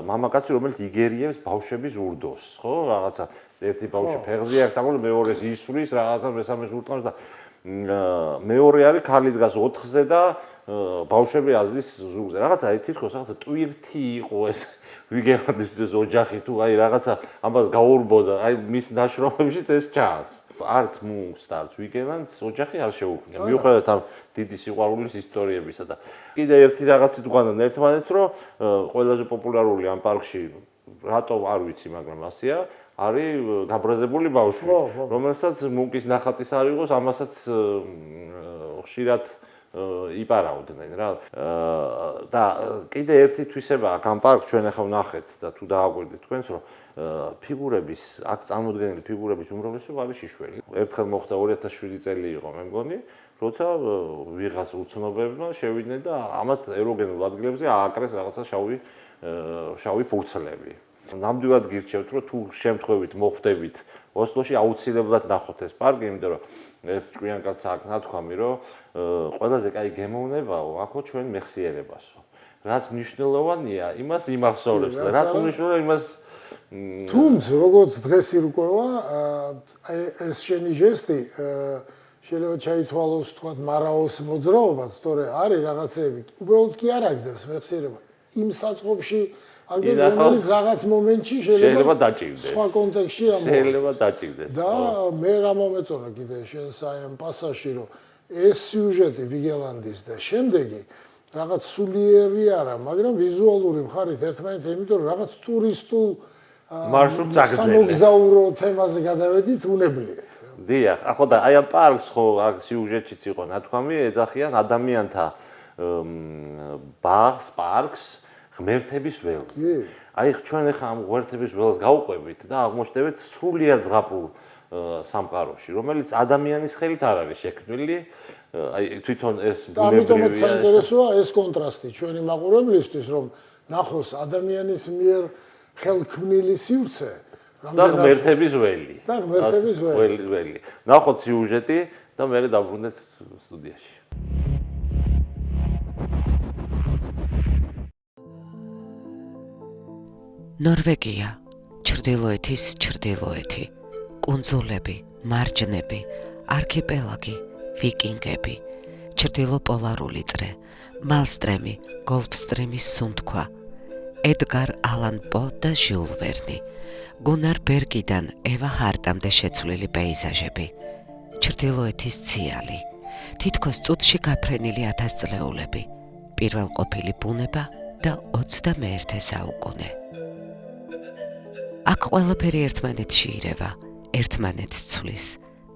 მამაკაცი, რომელიც იგერიებს ბავშვების ურდოს, ხო? რაღაცა ერთი ბავშვი ფეხზე აქვს, საკუთარ მეორეს ისვრის, რაღაცა მესამეს ურტყამს და მეორე არის ქალი დგას 4-ზე და ბავშვები აზრის ზურგზე. რაღაცა თითქოს რაღაცა ტვირთი იყო ეს ვიგელანდის ეს ოჯახი თუ აი რაღაცა ამას გაურბოდა, აი მის ნაშრომებში ეს ჩანს. არც მუს და არც ვიგელანს ოჯახი არ შეუქმნა. მიუხედავად ამ დიდი სიყვარულის ისტორიებისა და კიდე ერთი რაღაცით ვგანან ერთმანეთს, რომ ყველაზე პოპულარული ამ პარკში რატო არ ვიცი, მაგრამ ასეა, არის გაბრაზებული ბავშვი, რომელსაც მუნკის ნახატის არ იყოს, ამასაც ხშირად იპარავდნენ რა. და კიდე ერთი თვისება აქ ამ პარკს ჩვენ ახლა ვნახეთ და თუ დააგვერდით თქვენს, რომ ფიგურების, აქ წარმოდგენილი ფიგურების უმრავლესობა არის შიშველი. ერთხელ მოხდა 2007 წელი იყო, მე მგონი, როცა ვიღაც უცნობებმა შევიდნენ და ამათ ეროგენულ ადგილებზე ააკრეს რაღაცა შავი ფურცლები. ნამდვილად გირჩევთ, რომ თუ შემთხვევით მოხვდებით ოსლოში, აუცილებლად ნახოთ ეს პარკი, იმიტომ რომ ერთ ჭკვიან კაცს აქ ნათქვამი, რომ ყველაზე კაი გემოვნებაო, აქო ჩვენ მეხსიერებასო. რაც მნიშვნელოვანია, იმას იმახსოვრებს და რაც უნიშნელოა, იმას თუმცა როგორც დღეს ირკვევა, ეს შენი ჟესტი შეიძლება ჩაითვალოს თქვა მარაოს მოძრაობა, თორე არის რაღაცები, უბრალოდ კი არ აგდებს მეხსიერება. იმ საწყობში აგდებს რაღაც მომენტში შეიძლება დაჭირდეს. სხვა კონტექსტში ამბობ. შეიძლება დაჭირდეს. და მე რა მომეწონა კიდე შენს აი ამ პასაჟში, რომ ეს სიუჟეტი ვიგელანდის და შემდეგი რაღაც სულიერი არა, მაგრამ ვიზუალური მხარით ერთმანეთ, იმიტომ რომ რაღაც ტურისტულ მარშრუტს აგრძელებს. სამოგზაურო თემაზე გადავედით უნებლიეთ. დიახ, ახლა და აი ამ პარკს ხო აქ სიუჟეტშიც იყო ნათქვამი, ეძახიან ადამიანთა ბაღს, პარკს ღმერთების ველს. აი ჩვენ ახლა ამ ღმერთების ველს გავყვებით და აღმოჩნდებით სრულიად ზღაპრულ სამყაროში, რომელიც ადამიანის ხელით არ არის შექმნილი. აი თვითონ ეს ბუნებრივია. ამიტომაც საინტერესოა ეს კონტრასტი ჩვენი მაყურებლისთვის, რომ ნახოს ადამიანის მიერ ხელქმნილი სივრცე და ღმერთების ველი. და ღმერთების ველი. ნახოთ სიუჟეტი და მე დავბრუნდეთ სტუდიაში. ნორვეგია, ჩრდილოეთის ჩრდილოეთი, კუნძულები, მარჯნები, არქიპელაგი, ვიკინგები, ჩრდილოპოლარული წრე, მალსტრემი, გოლფსტრიმის სუნთქვა, ედგარ ალან პო და ჟიულ ვერნი, გუნარ ბერგიდან ევა ჰარტამდე შეცვლილი პეიზაჟები, ჩრდილოეთის ციალი, თითქოს წუთში გაფრენილი 1000 წლეულები, პირველყოფილი ბუნება და 21 საუკუნე. აქ ყველაფერი ერთმანეთში ირევა, ერთმანეთს ცვლის,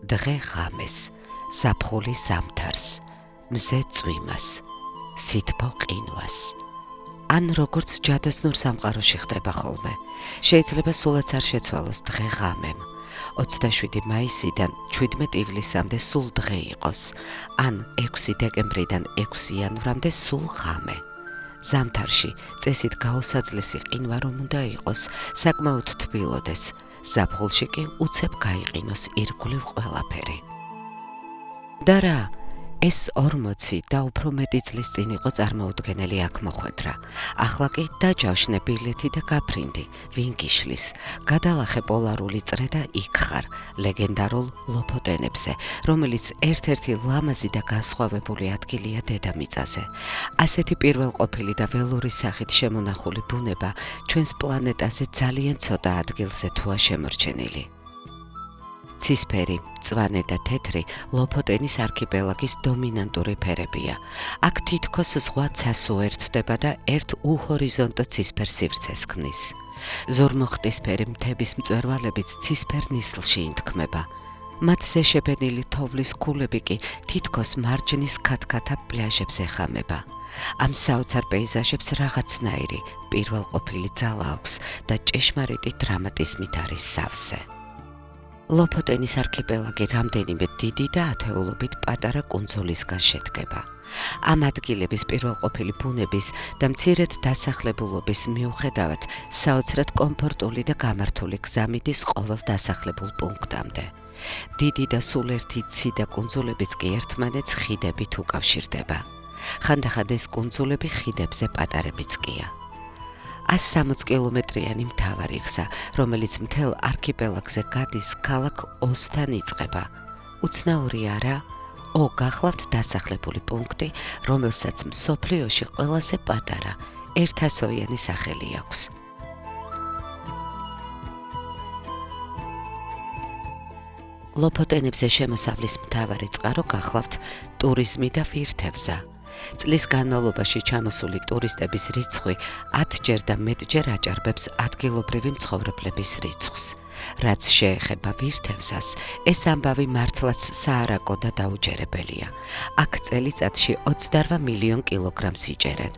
დღე ღამეს, ზაფხული ზამთარს, მზე წვიმას, სითბო ყინვას. ან როგორც ჯადოსნურ სამყაროში ხდება ხოლმე, შეიძლება სულაც არ შეცვალოს დღე ღამემ. 27 მაისიდან 17 ივლისამდე სულ დღე იყოს, ან 6 დეკემბრიდან 6 იანვრამდე სულ ღამე. ზამთარში წესით გაუსაძლისი ყინვა რომ უნდა იყოს, საკმაოდ თბილოდეს, ზაფხულში კი უცებ გაიყინოს ირგვლივ ყველაფერი. და რა, ეს 40 და უფრო მეტი წლის წინ იყო წარმოუდგენელი აქ მოხვედრა. ახლა კი დაჯავშნე ბილეთი და გაფრინდი, ვინ გიშლის, გადალახე პოლარული წრე და იქ ხარ, ლეგენდარულ ლოფოტენებზე, რომელიც ერთ-ერთი ლამაზი და განსხვავებული ადგილია დედამიწაზე. ასეთი პირველყოფილი და ველური სახით შემონახული ბუნება ჩვენს პლანეტაზე ძალიან ცოტა ადგილზე თუა შემორჩენილი. ცისფერი, მწვანე და თეთრი ლოფოტენის არქიპელაგის დომინანტური ფერებია. აქ თითქოს ზღვა ცასო ერთდება და ერთ უჰორიზონტო ცისფერ სივრცეს ქმნის. ზორმოხტისფერი მთების მწვერვალებიც ცისფერ ნისლში ინთქმება. მათზე შეფენილი თოვლის ქულები კი თითქოს მარჯნის ქათქათა პლაჟებს ეხამება. ამ საოცარ პეიზაჟებს რაღაცნაირი პირველყოფილი ძალა აქვს და ჭეშმარიტი დრამატიზმით არის სავსე. ლოფოტენის არქიპელაგი რამდენიმე დიდი და ათეულობით პატარა კუნძულისგან შედგება. ამ ადგილების პირველყოფილი ბუნების და მცირედ დასახლებულობის მიუხედავად საოცრად კომფორტული და გამართული გზა მიდის ყოველ დასახლებულ პუნქტამდე. დიდი და სულ ერთი ციდა კუნძულებიც კი ერთმანეთს ხიდებით უკავშირდება. ხანდახან ეს კუნძულები ხიდებზე პატარებიც კია. 160 კილომეტრიანი მთავარი გზა, რომელიც მთელ არქიპელაგზე გადის ქალაქ ოსთან იწყება. უცნაური არა? გახლავთ დასახლებული პუნქტი, რომელსაც მსოფლიოში ყველაზე პატარა, 100-იანი სახელი აქვს. ლოფოტენებზე შემოსავლის მთავარი წყარო გახლავთ ტურიზმი და ვირთევზა. წლის განმავლობაში ჩამოსული ტურისტების რიცხვი 10-ჯერ და მეტჯერ აჭარბებს ადგილობრივი მცხოვრებლების რიცხვს. რაც შეეხება ვირთევზას, ეს ამბავი მართლაც საარაკო და დაუჯერებელია. აქ წელიწადში 28 მილიონ კილოგრამს იჭერენ.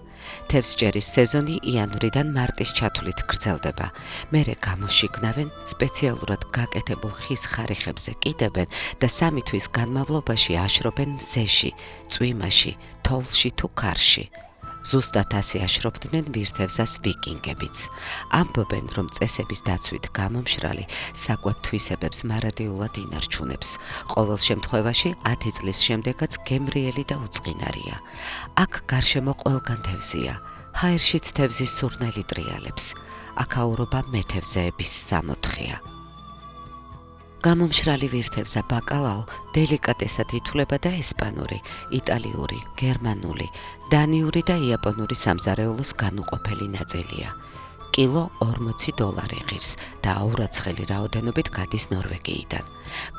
თევზჭერის სეზონი იანვრიდან მარტის ჩათვლით გრძელდება. მერე გამოშიგნავენ, სპეციალურად გაკეთებულ ხის ხარიხებზე კიდებენ და 3 თვის განმავლობაში აშრობენ მზეში, წვიმაში, თოვლში თუ ქარში. ზუსტად ასე აშრობდნენ ვირთევზას ვიკინგებიც. ამბობენ, რომ წესების დაცვით გამომშრალი საკვებ თვისებებს მარადიულად ინარჩუნებს. ყოველ შემთხვევაში 10 წლის შემდეგაც გემრიელი და უწყინარია. აქ გარშემო ყველგან თევზია. ჰაერშიც თევზის სურნელი ტრიალებს. აქაურობა მეთევზეების სამოთხეა. გამომშრალი ვირთევზა ბაკალაო დელიკატესად ითვლება და ესპანური, იტალიური, გერმანული, დანიური და იაპონური სამზარეულოს განუყოფელი ნაწილია. კილო $40 ღირს და აურაცხელი რაოდენობით გადის ნორვეგიიდან.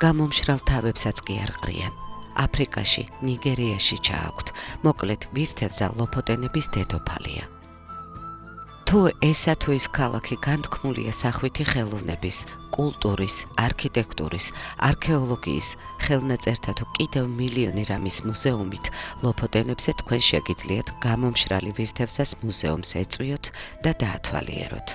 გამომშრალ თავებსაც კი არ ყრიან. აფრიკაში, ნიგერიაში ჩააქვთ, მოკლედ ვირთევზა ლოფოტენების დედოფალია. თუ ესა თუ ის ქალაქი განთქმულია სახვითი ხელოვნების, კულტურის, არქიტექტურის, არქეოლოგიის, ხელნაწერთა თუ კიდევ მილიონი რამის მუზეუმით, ლოფოტენებზე თქვენ შეგიძლიათ გამომშრალი ვირთევზას მუზეუმს ეწვიოთ და დაათვალიეროთ.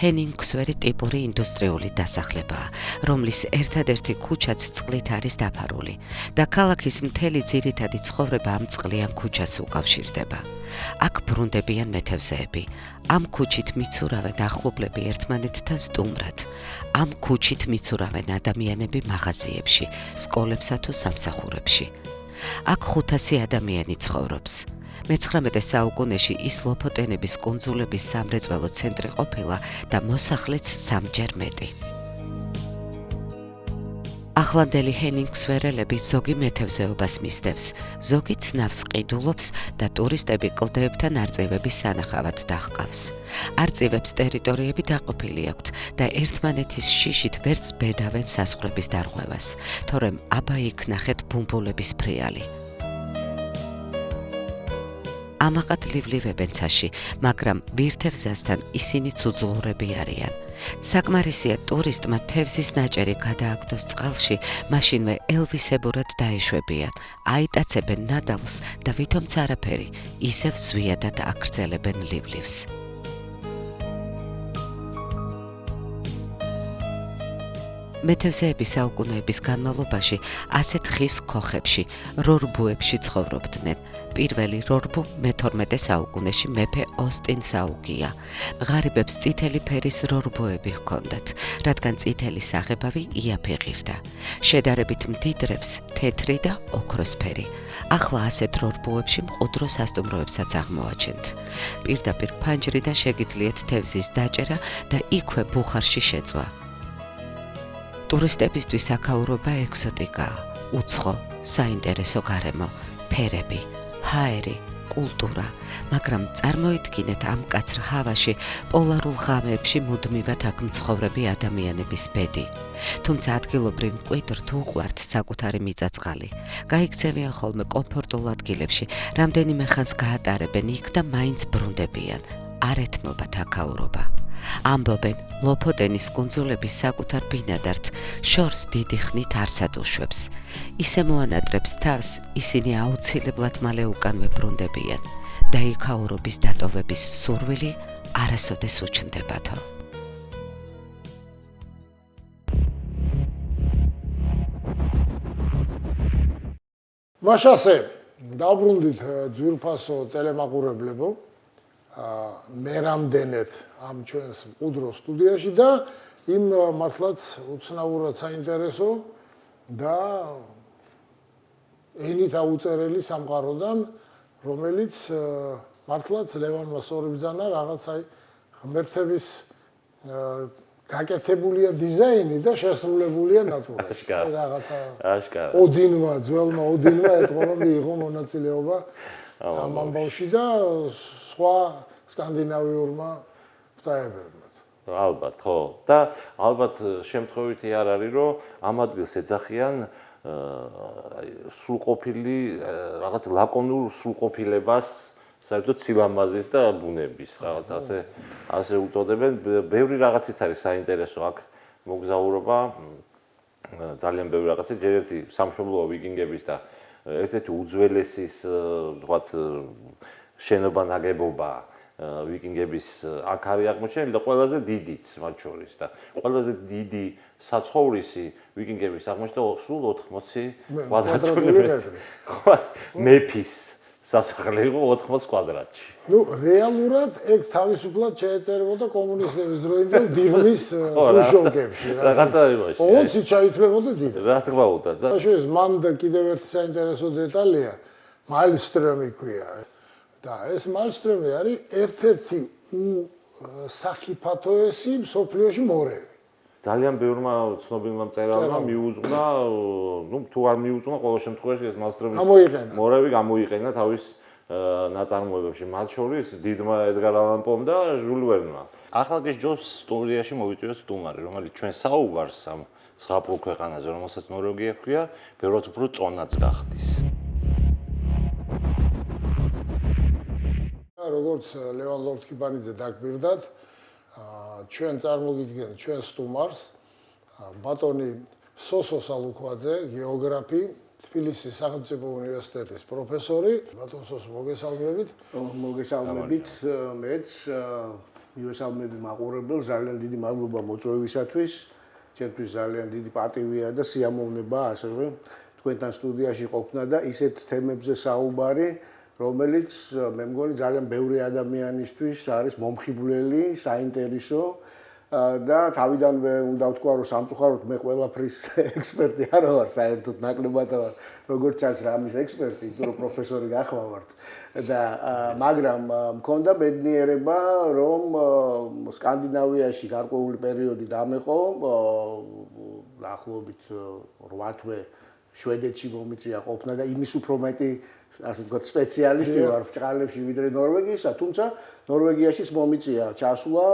ჰენინგსვერი ტიპური ინდუსტრიული დასახლებაა, რომლის ერთადერთი ქუჩაც წყლით არის დაფარული და ქალაქის მთელი ძირითადი ცხოვრება ამ წყლიან ქუჩას უკავშირდება. აქ ბრუნდებიან მეთევზეები. ამ ქუჩით მიცურავენ ახლობლები ერთმანეთთან სტუმრად. ამ ქუჩით მიცურავენ ადამიანები მაღაზიებში, სკოლებსა თუ სამსახურებში. აქ 500 ადამიანი ცხოვრობს. მე-19 საუკუნეში ის ლოფოტენების კუნძულების სამრეწველო ცენტრი ყოფილა და მოსახლეც 3-ჯერ მეტი. ახლანდელი ჰენინგსვერელები ზოგი მეთევზეობას მისდევს, ზოგი ცნავს ყიდულობს და ტურისტები კლდეებთან არწივების სანახავად დაჰყავს. არწივებს ტერიტორიები დაყოფილი აქვთ და ერთმანეთის შიშით ვერც ბედავენ საზღვრების დარღვევას, თორემ აბა იქ ნახეთ ბუმბულების ფრიალი. ამაყად ლივლებენ ცაში, მაგრამ ვირთევზასთან ისინი ცუძლურები არიან. საკმარისია ტურისტმა თევზის ნაჭერი გადააგდოს წყალში, მაშინვე ელვისებურად დაეშვებიან, აიტაცებენ ნადავლს და ვითომც არაფერი, ისევ ზვიადად აგრძელებენ ლივლივს. მეთევზეები საუკუნეების განმავლობაში ასეთ ხის ქოხებში, რორბუებში ცხოვრობდნენ. პირველი რორბუ მე-12 საუკუნეში მეფე ოსტინს აუგია. ღარიბებს წითელი ფერის რორბუები ჰქონდათ, რადგან წითელი საღებავი იაფი ღირდა. შედარებით მდიდრებს თეთრი და ოქროსფერი. ახლა ასეთ რორბუებში მყუდრო სასტუმროებსაც აღმოაჩენთ. პირდაპირ ფანჯრიდან შეგიძლიათ თევზის დაჭერა და იქვე ბუხარში შეწვა. ტურისტებისთვის აქაურობა ექსოტიკაა, უცხო, საინტერესო გარემო, ფერები, ჰაერი, კულტურა, მაგრამ წარმოიდგინეთ ამ მკაცრ ჰავაში, პოლარულ ღამეებში მუდმივად აქ მცხოვრები ადამიანების ბედი. თუმცა ადგილობრივ მკვიდრთ უყვართ საკუთარი მიწა-წყალი. გაიქცევიან ხოლმე კომფორტულ ადგილებში, რამდენიმე ხანს გაატარებენ იქ და მაინც ბრუნდებიან. არ ეთმობათ აქაურობა. ამბობენ, ლოფოტენის კუნძულების საკუთარ ბინადართ, შორს დიდი ხნით არსად უშვებს. ისე მოანატრებს თავს, ისინი აუცილებლად მალე უკანვე ბრუნდებიან და იქაურობის დატოვების სურვილი არასოდეს უჩნდებათო. მაშასე დაბრუნდით ძვირფასო ტელემაყურებლებო, მე რამდენად ამ ჩვენს მყუდრო სტუდიაში და იმ მართლაც უცნაურად საინტერესო და ენით აუწერელი სამყაროდან, რომელიც მართლაც ლევანმა სწორი ბრძანა რაღაც აი ღმერთების გაკეთებულია დიზაინი და შესრულებულია ნატურაში. რაღაცა აშკარად. ოდინმა, ძველმა ოდინმა ეთქვა რომ იყო მონაწილეობა ამ ამბავში და სხვა სკანდინავიურმა ღვთაებებმაც. ალბათ, ხო. და ალბათ შემთხვევითი არ არის, რომ ამ ადგილს ეძახიან სრულყოფილი რაღაც ლაკონურ სრულყოფილებას, საერთოდ სილამაზის და ბუნების, რაღაც ასე უწოდებენ. ბევრი რაღაცით არის საინტერესო აქ მოგზაურობა, ძალიან ბევრი რაღაცით, ჯერ ერთი სამშობლოა ვიკინგების და ერთ-ერთი უძველესის, ვთქვათ, შენობა ნაგებობა ვიკინგების აქ არის აღმოჩენილი და ყველაზე დიდიც მათ შორის და ყველაზე დიდი საცხოვრისი ვიკინგების აღმოჩნდა სულ 80 კვადრატული მეტრი. მეფის სასახლე იყო 80 კვადრატში. ნუ რეალურად ეგ თავისუფლად შეეწერებოდა კომუნისტების დროინდელ დიღმის ხრუშოვკებში. რაღაცა იმაში. ონცი ჩაითვლებოდა დიდ. რა თქმა უნდა. ეს მან კიდევ ერთი საინტერესო დეტალია, მაილსტრომი ქვია. და ეს მაილსტრომი არის ერთ-ერთი სახიფათოესი მსოფლიოში მორევი. ძალიან ბევრმა ცნობილმა მწერალმა მიუძღვნა, ნუ თუ არ მიუძღვნა, ყოველ შემთხვევაში ეს მაილსტრომის მორევი გამოიყენა თავის ნაწარმოებებში, მათ შორის დიდმა ედგარ ალან პომ და ჟულ ვერნმა. ახალგაზრდა ჯოს სტუდიაში მოვიწვიოთ სტუმარი, რომელიც ჩვენ საუბარს ამ ზღაპრულ ქვეყანაზე, რომელსაც ნორვეგია ჰქვია, ბევრად უფრო წონაც გახდის. როგორც ლევან ლორთქიბანიძე დაგვირდათ, ჩვენ წარმოგიდგენთ ჩვენ სტუმარს, ბატონი სოსო სალუქვაძე, გეოგრაფი, თბილისის სახელმწიფო უნივერსიტეტის პროფესორი. ბატონ სოსო, მოგესალმებით. მოგესალმებით, მეც მივესალმები მაყურებელს, ძალიან დიდი მადლობა მოწვევისათვის. ჩემთვის ძალიან დიდი პატივია და სიამოვნება ასევე თქვენთან სტუდიაში ყოფნა და ისეთ თემებზე საუბარი, რომელიც მე მგონი ძალიან ბევრი ადამიანისთვის არის მომხიბვლელი, საინტერესო და თავიდანვე უნდა ვთქვა, რომ სამწუხაროდ მე ყველაფრის ექსპერტი არ ვარ, საერთოდ ნაკლებად ვარ, როგორც ჩანს რამის ექსპერტი, იმიტომ რომ პროფესორი გახლავართ და მაგრამ მქონდა ბედნიერება, რომ სკანდინავიაში გარკვეული პერიოდი დამეყო, დაახლოებით 8 თვე შვედეთში მომიწია ყოფნა და იმის უფრო მეტი ასე ვთქვათ სპეციალისტი ვარ ბრჭყალებში ვიდრე ნორვეგიისა, თუმცა ნორვეგიაშიც მომიწია ჩასვლა,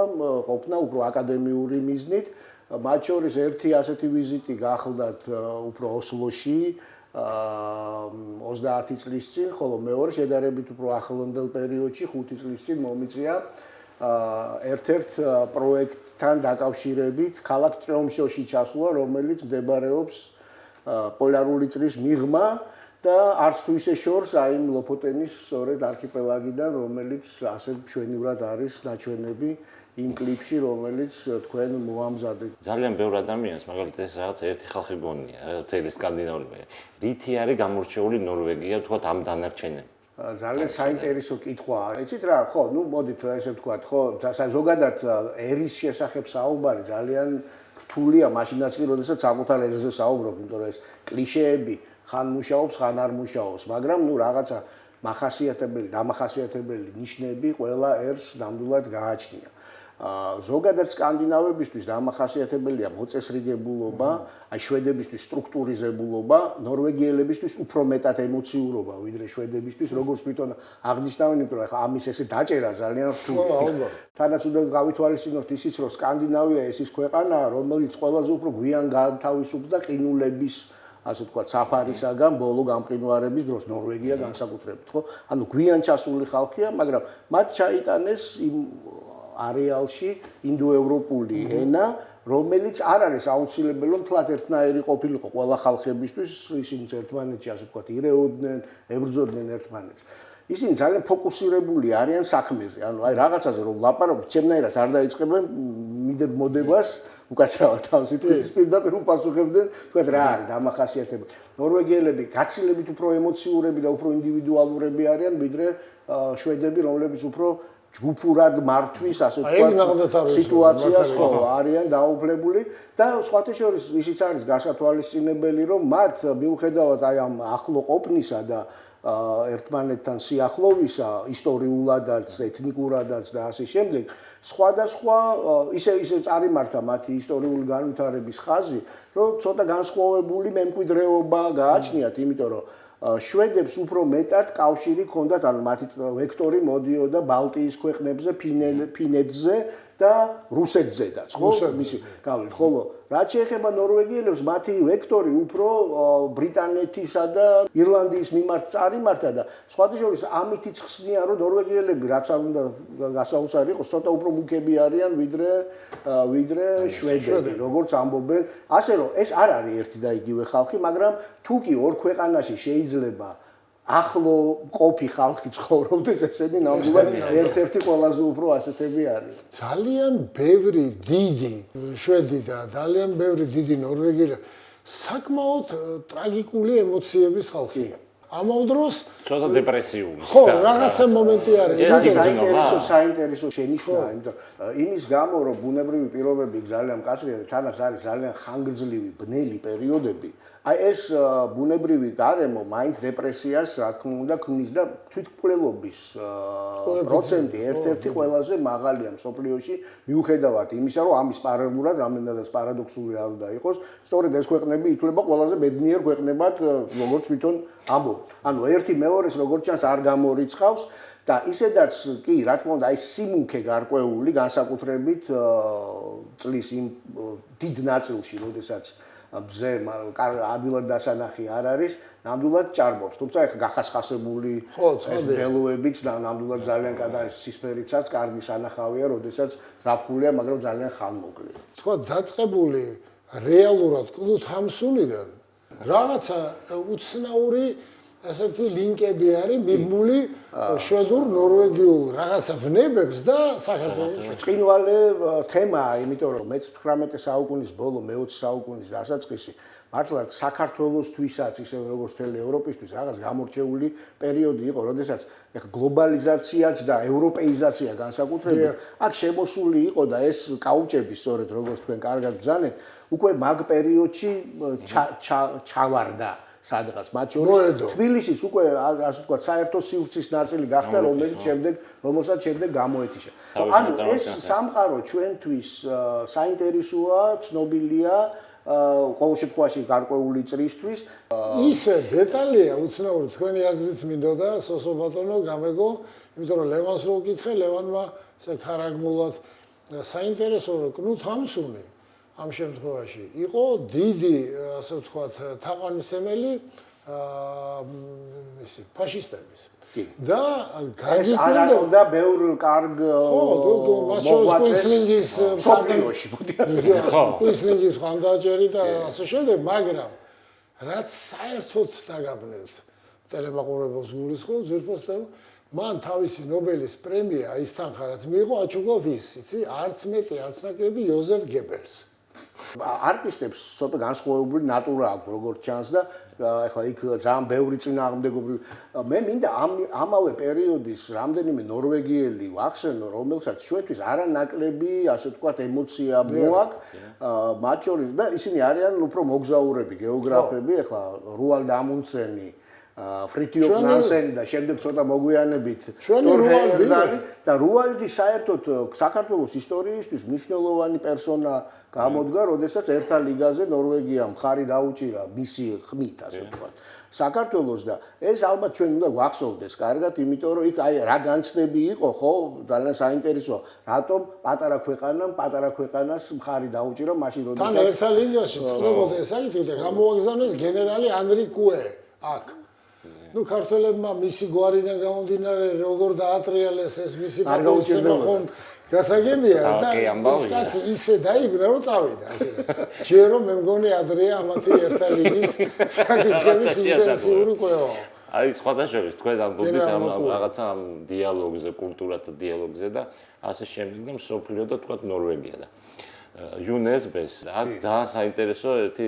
ყოფნა უფრო აკადემიური მიზნით, მათ შორის ერთი ასეთი ვიზიტი გახლდათ უფრო ოსლოში 30 წლის წინ, ხოლო მეორე შედარებით უფრო ახლანდელ პერიოდში 5 წლის წინ მომიწია ერთ-ერთ პროექტთან დაკავშირებით ქალაქ ტრიომსოში ჩასვლა, რომელიც მდებარეობს პოლარული წრის მიღმა და არც თუ ისე შორს აი იმ ლოფოტენის სწორედ არქიპელაგიდან, რომელიც ასე მშვენივრად არის ნაჩვენები იმ კლიპში, რომელიც თქვენ მოამზადეთ. ძალიან ბევრ ადამიანს მაგალითად ეს რაღაც ერთი ხალხი გონია, მთელი სკანდინავია. რითი არის გამორჩეული ნორვეგია, თქვათ ამ დანარჩენები? ძალიან საინტერესო კითხვაა. იცით რა, ხო, ნუ მოდით ესე ვთქვათ, ხო, ზოგადად ერის შესახებ საუბარი ძალიან რთულია, მაშინაც კი, როდესაც საკუთარ ერზე საუბრობ, იმიტომ რომ ეს კლიშეები ხან მუშაობს, ხან არ მუშაობს, მაგრამ ნუ რაღაცა დამახასიათებელი ნიშნები ყველა ერს ნამდვილად გააჩნია. ზოგადად სკანდინავებისთვის დამახასიათებელია მოწესრიგებულობა, აი შვედებისთვის სტრუქტურიზებულობა, ნორვეგიელებისთვის უფრო მეტად ემოციურობა ვიდრე შვედებისთვის, როგორც თვითონ აღნიშნავენ, იმიტომ რომ ამის ესე დაჭერა ძალიან რთულია. თანაც უნდა გავითვალისწინოთ ისიც, რომ სკანდინავია ეს ის ქვეყანაა, რომელიც ყველაზე უფრო გვიან გათავისუფლდა ყინულების ასე ვთქვათ, საფარისაგან ბოლო გამყინვარების დროს ნორვეგია განსაკუთრებით, ხო? ანუ გვიან ჩასული ხალხია, მაგრამ მათ ჩაიტანეს იმ არეალში ინდოევროპული ენა, რომელიც არ არის აუცილებელი, რომ თლათ ერთნაირი ყოფილიყო ყველა ხალხებისთვის, ისინი ერთმანეთში ასე ვთქვათ, ირეოდნენ, ებრძოდნენ ერთმანეთს. ისინი ძალიან ფოკუსირებული არიან საქმეზე, ანუ აი რაღაცაზე რომ ლაპარაკობ, ჩემნაირად არ დაიწყებენ მოდებას უკაცრავად თავის თვითონ პირდაპირ უპასუხებდნენ, თქვათ რა არის დამახასიათებელი. ნორვეგიელები გაცილებით უფრო ემოციურები და უფრო ინდივიდუალურები არიან, ვიდრე შვედები, რომლებიც უფრო ჯგუფურად მართვის, ასე ვთქვათ, სიტუაციას ხო არიან დაუფლებული და სხვათა შორის ისიც არის გასათვალისწინებელი, რომ მათ მიუხედავად აი ამ ახლო ყოფნისა და ერთმანეთთან სიახლოვისა, ისტორიულადაც, ეთნიკურადაც და ასე შემდეგ, სხვადასხვა ისე წარიმართა მათი ისტორიული განვითარების ხაზი, რომ ცოტა განსხვავებული მემკვიდრეობა გააჩნიათ, იმიტომ რომ შვედებს უფრო მეტად კავშირი ჰქონდათ, ანუ მათი ვექტორი მოდიოდა ბალტიის ქვეყნებზე, ფინეთზე და რუსეთზედაც, ხო? მისი გავლით, ხოლო რაც შეეხება ნორვეგიელებს, მათი ვექტორი უფრო ბრიტანეთისა და ირლანდიის მიმართ წარიმართა და სხვათა შორის ამითიც ხსნიან, რომ ნორვეგიელები რაც არ უნდა გასაოცარი იყოს, ცოტა უფრო მუქები არიან ვიდრე შვედები, როგორც ამბობენ. ასე რომ ეს არ არის ერთი და იგივე ხალხი, მაგრამ თუ კი ორ ქვეყანაში შეიძლება ახლო ყოფი ხალხი ცხოვრობდეს, ესენი ნამდვილად ერთ-ერთი ყველაზე უფრო ასეთები არის. ძალიან ბევრი დიდი შვედი და ძალიან ბევრი დიდი ნორვეგიელი საკმაოდ ტრაგიკული ემოციების ხალხია. ამავ დროს ცოტა დეპრესიული. ხო, რაღაცა მომენტი არის. საინტერესო შენიშვნაა, იმიტომ იმის გამო, რომ ბუნებრივი პირობები ძალიან მკაცრია და თანაც არის ძალიან ხანგრძლივი ბნელი პერიოდები, აი ეს ბუნებრივი გარემო მაინც დეპრესიას, რა თქმა უნდა, ქმნის და თვითმკვლელობის პროცენტი ერთ-ერთი ყველაზე მაღალია მსოფლიოში, მიუხედავად იმისა, რომ ამის პარალელურად რამდენადაც პარადოქსული არ უნდა იყოს, სწორედ ეს ქვეყნები ითვლება ყველაზე ბედნიერ ქვეყნებად, როგორც თვითონ ამბობ. ანუ ერთი მეორეს როგორც ჩანს არ გამორიცხავს და ისედაც კი რა თქმა უნდა აი სიმუქე გარკვეული განსაკუთრებით წლის იმ დიდ ნაწილში, როდესაც მზე ადვილად დასანახი არ არის, ნამდვილად ჭარბობს. თუმცა ეხა გახასხასებული ეს მდელოებიც ნამდვილად ძალიან სისფერიცაც კარგი სანახავია, როდესაც ზაფხულია, მაგრამ ძალიან ხანმოკლეა. თქვა დაწყებული რეალურად კნუთ ჰამსუნიდან რაღაცა უცნაური ასეთი ლინკები არის მიბმული შვედურ ნორვეგიულ რაღაცა ვნებებს და საქართველოს. ბრწყინვალე თემაა, იმიტომ რომ მე-19 საუკუნის ბოლო, მე-20 საუკუნის დასაწყისი მართლაც საქართველოსთვისაც, ისე როგორც მთელი ევროპისთვის რაღაც გამორჩეული პერიოდი იყო, როდესაც ეხლა გლობალიზაციაც და ევროპეიზაცია განსაკუთრებით აქ შემოსული იყო და ეს კაუჭები, სწორედ როგორც თქვენ კარგად ბრძანეთ, უკვე მაგ პერიოდში ჩავარდა. სადღაც მათ შორის თბილისის უკვე ასე ვთქვათ საერთო სივრცის ნაწილი გახდა, რომელსაც შემდეგ გამოეთიშა. ანუ ეს სამყარო ჩვენთვის საინტერესოა, ცნობილია ყოველ შემთხვევაში გარკვეული წრისთვის. ისე დეტალია უცნაური, თქვენი აზრიც მინდოდა სოსო ბატონო გამეგო, იმიტომ რომ ლევანს რო ვკითხე, ლევანმა ესე ქარაგმულად საინტერესო რომ კნუთ ჰამსუნი ამ შემთხვევაში იყო დიდი, ასე ვთქვათ, თაყვანისმცემელი ფაშისტების. და გაგიკვირდა ბევრ კარგ მოღვაწეს სოფლიოში. კუისლინგის ხანდაჭერი და ასე შემდეგ, მაგრამ რაც საერთოდ დაგაბნევთ, ტელემაყურებელს გულისხმობ, ძვირფას მან თავისი ნობელის პრემია ის თანხა რაც მიიღო აჩუქა ვის, იცი? არც მეტი, არც ნაკლები იოზეფ გებელს. არტისტებს ცოტა განსხვავებული ნატურა აქვს როგორც ჩანს და ეხლა იქ ძალიან ბევრი წინააღმდეგობრივი მე მინდა ამავე პერიოდის რამდენიმე ნორვეგიელი ვახსენო რომელსაც ჩვენთვის არანაკლები ასე ვთქვათ ემოცია მოაქვს მათ შორის და ისინი არიან უფრო მოგზაურები გეოგრაფები ეხლა რუალდ ამუნდსენი ფრიტიოფ ნანსენი და შემდეგ ცოტა მოგვიანებით თორჰერდალი და რუალდი საერთოდ საქართველოს ისტორიისთვის მნიშვნელოვანი პერსონა გამოდგა, როდესაც ერთა ლიგაზე ნორვეგიამ მხარი დაუჭირა მისი ხმით, ასე ვთქვათ. საქართველოს და ეს ალბათ ჩვენ უნდა გვახსოვდეს კარგად, იმიტომ რომ იქ აი რა განცდები იყო, ხო, ძალიან საინტერესოა. რატომ პატარა ქვეყანას მხარი დაუჭირა მაშინ, როდესაც თან ერთა ლიგაში წყდებოდა ეს საკითხი და გამოაგზავნეს გენერალი ანრი კუე აქ. ნუ ქართველებმა მისი გვარიდან გამომდინარე როგორ დაატრიალეს ეს მისი პატივისცემა ხომ გასაგებია და ეს კაცი ისე დაიბნა რომ წავიდა. ჯერ რომ მე მგონი ადრეა ამათი ერთა ლიგის საკითხების ინტენსიური კვლევა. აი სხვადასხვა თქვენ ამბობთ ამ რაღაცა ამ დიალოგზე, კულტურათა დიალოგზე და ასე შემდეგ და მსოფლიო და თქვა ნორვეგია და UNESB-ს აქ ძალიან საინტერესო ერთი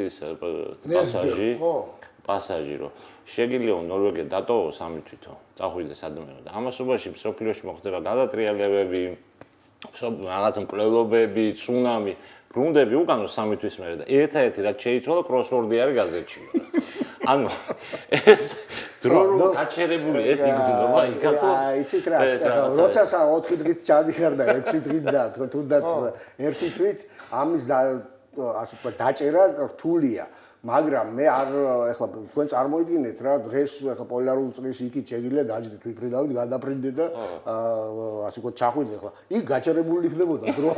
პასაჟი რომ შეგიძლია ნორვეგია დატოვოს სამი თვითონ წახვიდეს ადამიანები და ამასობაში მსოფლიოში მოხდება გადატრიალებები რაღაც მკვლელობები, ცუნამი, ბრუნდები უკანო სამი თვის მერე და ერთ-ერთი რაც შეიცვალა კროსვორდი არის გაზეთში. ანუ ეს დროულ გაჩერებული ეს იგრძნობა იქათო იცით რა როცა 4 დღით ჩადიხარ და 6 დღით და თუნდაც ერთი თვით ამის ასე ვთქვათ დაჭერა რთულია. მაგრამ მე არ ეხლა თქვენ წარმოიდგინეთ რა დღეს ეხლა პოლარულ წრის იქით შეგიძლია დაждდეთ ვიფრიდავით გადაფრინდეთ და ასე ვთქვათ ჩახვიდეთ ეხლა იქ გაჩერებული იქნებოდა დრო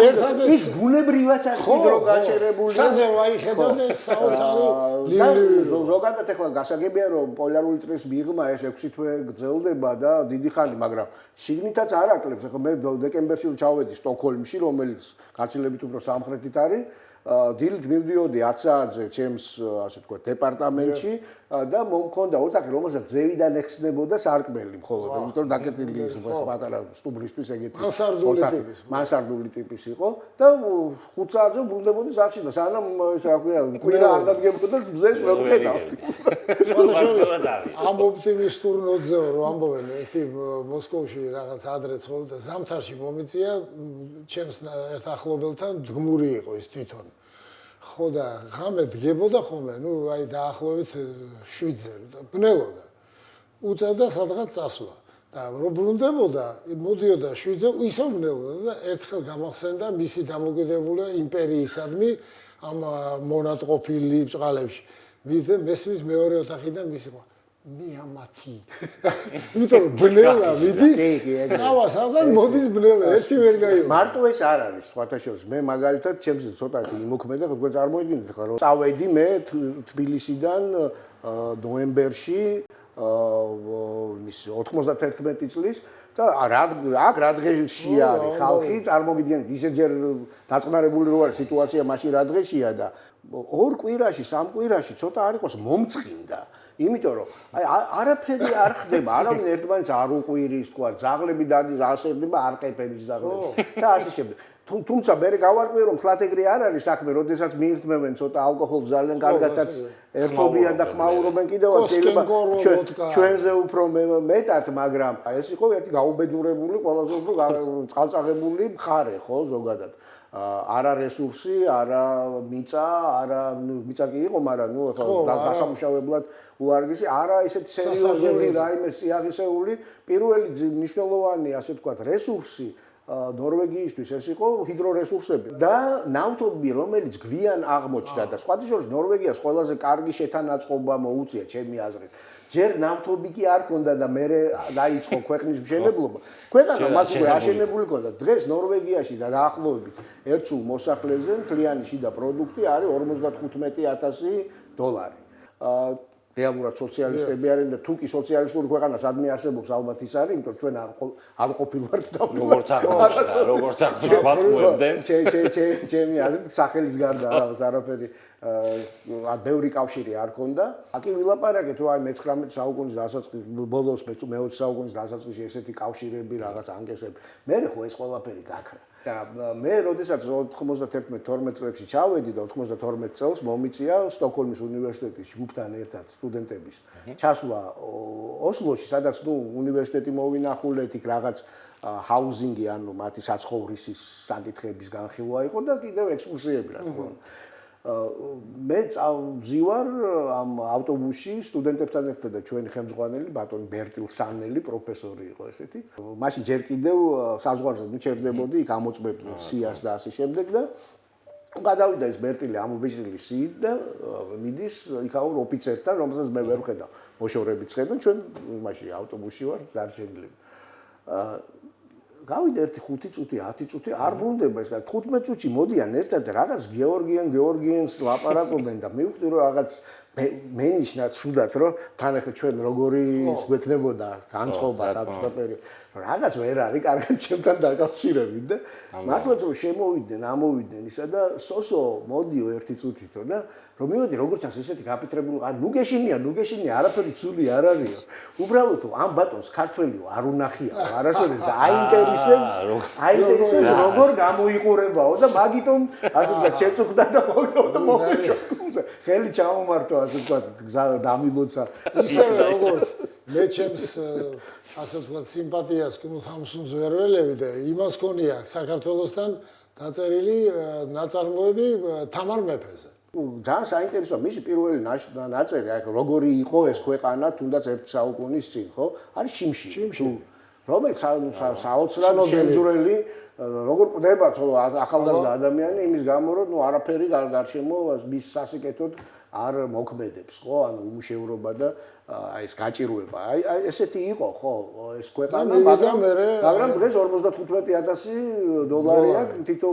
ერთადერთი ის ბუნებრივად არის დრო გაჩერებული საზე ვაიხედავთ ეს საოცარი ლილივი ზოგადად ეხლა გასაგებია რომ პოლარული წრის მიღმა ეს 6 თვე გრძელდება და დიდი ხანი მაგრამ შიგნითაც არ აკლებს ეხლა მე დეკემბერში ჩავედი სტოკჰოლმში რომელიც გაცილებით უფრო სამხრეთით დილით მივდიოდი 10 საათზე ჩემს ასე ვთქვათ დეპარტამენტში და მომქონდა ოთახი რომელსაც ზევიდან ეხსნებოდა სარკმელი მხოლოდ იმიტომ რომ დაკეტილი ის პატარა სტუმრისთვის ეგეთი მანსარდული ტიპის იყო და 5 საათზე ბრუნდებოდი სახლში და სანამ ეს რა ქვია კვირა არ დადგებოდა მზეს ვერ ვხედავდი ამ ოპტიმისტურ ნოტზე რომ ამბობენ ერთი მოსკოვში რაღაც ადრე ცხოვრობდა ზამთარში მომიწია ჩემს ერთ ახლობელთან დგმური იყო ის თვითონ ხო და ღამე დგებოდა ხოლმე, ნუ აი დაახლოებით 7-ზე ბნელოდა. უწევდა სადღაც წასვლა. და რო ბრუნდებოდა, მოდიოდა 7-ზე, ისე ბნელოდა და ერთხელ გამახსენდა მისი დამოკიდებულება იმპერიისადმი ამ მონატყოფილი ბჭყალებში. მესმის მეორე ოთახიდან მისი ყვა მიამათი. იმიტომ რომ ბნელა მიდის, წავა სადღაც მოდის ბნელა, ერთი ვერ გაივა. მარტო ეს არ არის, სხვათა შორის. მე მაგალითად ჩემს ცოტათი იმოქმედა, თქვენ წარმოიდგინეთ ხა რომ წავედი მე თბილისიდან ნოემბერში მის 91 წლის და აქ რა დღეში არის ხალხი, წარმოგიდგენთ, ისე ჯერ დაწყნარებული რო არის სიტუაცია, მაშინ რა დღეშია და 2 კვირაში, 3 კვირაში ცოტა არ იყოს მომწყინდა. იმიტომ რომ აი არაფერი არ ხდება, არავინ ერთმანეთს არ უყვირის, თქვა, ძაღლები დადის, ასერდება არყეფების ძაღლები და ასე შემდეგ. თუმცა მე გავარკვიე რომ ფლატეგრი არ არის საქმე, როდესაც მიირთმევენ ცოტა ალკოჰოლს ძალიან კარგადაც ერთობიან და ხმაურობენ კიდევაც შეიძლება ჩვენზე უფრო მეტად, მაგრამ ეს იყო ერთი გაუბედურებული, ყველაზე უფრო წყალწაღებული მხარე, ხო, ზოგადად. არა რესურსი, არა მიწა, არა მიწა კი იყო, მაგრამ ნუ ახლა დასამუშავებლად უარგისი, არა ისეთი სერიოზული რაიმე სიაღისეული, პირველი მნიშვნელოვანი, ასე ვთქვათ, რესურსი ნორვეგიისთვის ეს იყო ჰიდრორესურსები და ნავთობი, რომელიც გვიან აღმოჩნდა და სხვათა შორის ნორვეგიას ყველაზე კარგი შეთანაწყობა მოუწია ჩემი აზრით. ჯერ ნავთობი კი არ ქონდა და მე დაიწყო ქვეყნის მშენებლობა. ქვეყანა მათ უკვე აშენებული ქონდა. დღეს ნორვეგიაში და დაახლოებით 1 სულ მოსახლეზე მთლიანი შიდა პროდუქტი არის $55,000. რეალურად სოციალისტები არიან და თუ კი სოციალისტური ქვეყანა სადმე არსებობს ალბათ ის არის, იმიტომ რომ ჩვენ არ ყოფილვართ და როგორც აღნიშნავდნენ ჩემი აზრით სახელის გარდა არაფერი ბევრი კავშირი არ ქონდა. აკი ვილაპარაკეთ რომ აი მე-19 საუკუნის დასაწყისში ბოლოს მე-20 საუკუნის დასაწყისში ესეთი კავშირები რაღაც ანგესები. მე ხო ეს ყველაფერი გაქრა. და მე როდესაც 91-12 წლებში ჩავედი და 92 წელს მომიწია სტოკჰოლმის უნივერსიტეტის ჯგუფთან ერთად სტუდენტების ჩასვლა ოსლოში, სადაც უნივერსიტეტი მოვინახულეთ, იქ რაღაც ჰაუზინგი, ანუ მათი საცხოვრისის საკითხების განხილვა იყო და კიდევ ექსკურსიები რა თქმა უნდა. მე წავზივარ ამ ავტობუსში სტუდენტებთან ერთად და ჩვენი ხელმძღვანელი ბატონი ბერტილ სანელი პროფესორი იყო ესეთი. მაშინ ჯერ კიდევ საზღვარზე ჩერდებოდი, იქ ამოწმებდნენ სიას და ასე შემდეგ და გადავიდა ეს ბერტილი ამობეჭდილი სიით და მიდის იქაურ ოფიცერთან, რომელსაც მე ვერ ვხედავ. მოშორებით ხედავ, ჩვენ მაშინ ავტობუსში ვარ დარჩენილები. გავიდა 1 5 წუთი, 10 წუთი არ ბრუნდება ეს და 15 წუთში მოდიან ერთად რაღაც გეორგიენს ლაპარაკობენ და მივხვდი რომ რაღაც მენიშნა ცუდად რომ თან ახლა ჩვენ როგორი გვექნებოდა განწყობა საბჭოთა რაღაც ვერ არის კარგად ჩემთან დაკავშირებით და მართლაც რომ შემოვიდნენ, ამოვიდნენ ისა და სოსო მოდიო 1 წუთითო და რომ მივედი როგორც ჩანს ესეთი გაფიტრებული ნუ გეშინია არაფერი ცუდი არ არისო უბრალოდ ამ ბატონს ქართველიო არ უნახია არასოდეს და აინტერესებს როგორ გამოიყურებაო და მაგიტომ ასე ვთქვათ შეწუხდა და მოვეშო ხელი ჩამომართო ასე ვთქვათ გზა დამილოცა ისევე როგორც მე ჩემს ასე ვთქვათ სიმპათიას კნუთ-ჰამსუნს ვერ ველევი და იმას ქონია საქართველოსთან დაწერილი ნაწარმოები თამარ მეფეზე. ძალიან საინტერესოა მისი პირველი ნაწერი, აი როგორი იყო ეს ქვეყანა თუნდაც 1 საუკუნის წინ, ხო? არის შიმში. რომელიც საოცრად შემძვრელი როგორ ყდება ახალგაზრდა ადამიანი იმის გამო რომ არაფერი გარშემო მის სასიკეთოდ არ მოქმედებს, ხო? ანუ უმუშევრობა და აი ეს გაჭირვება. აი ესეთი იყო, ხო, ეს ქვეყანა, მაგრამ დღეს 45000 $-ია თითო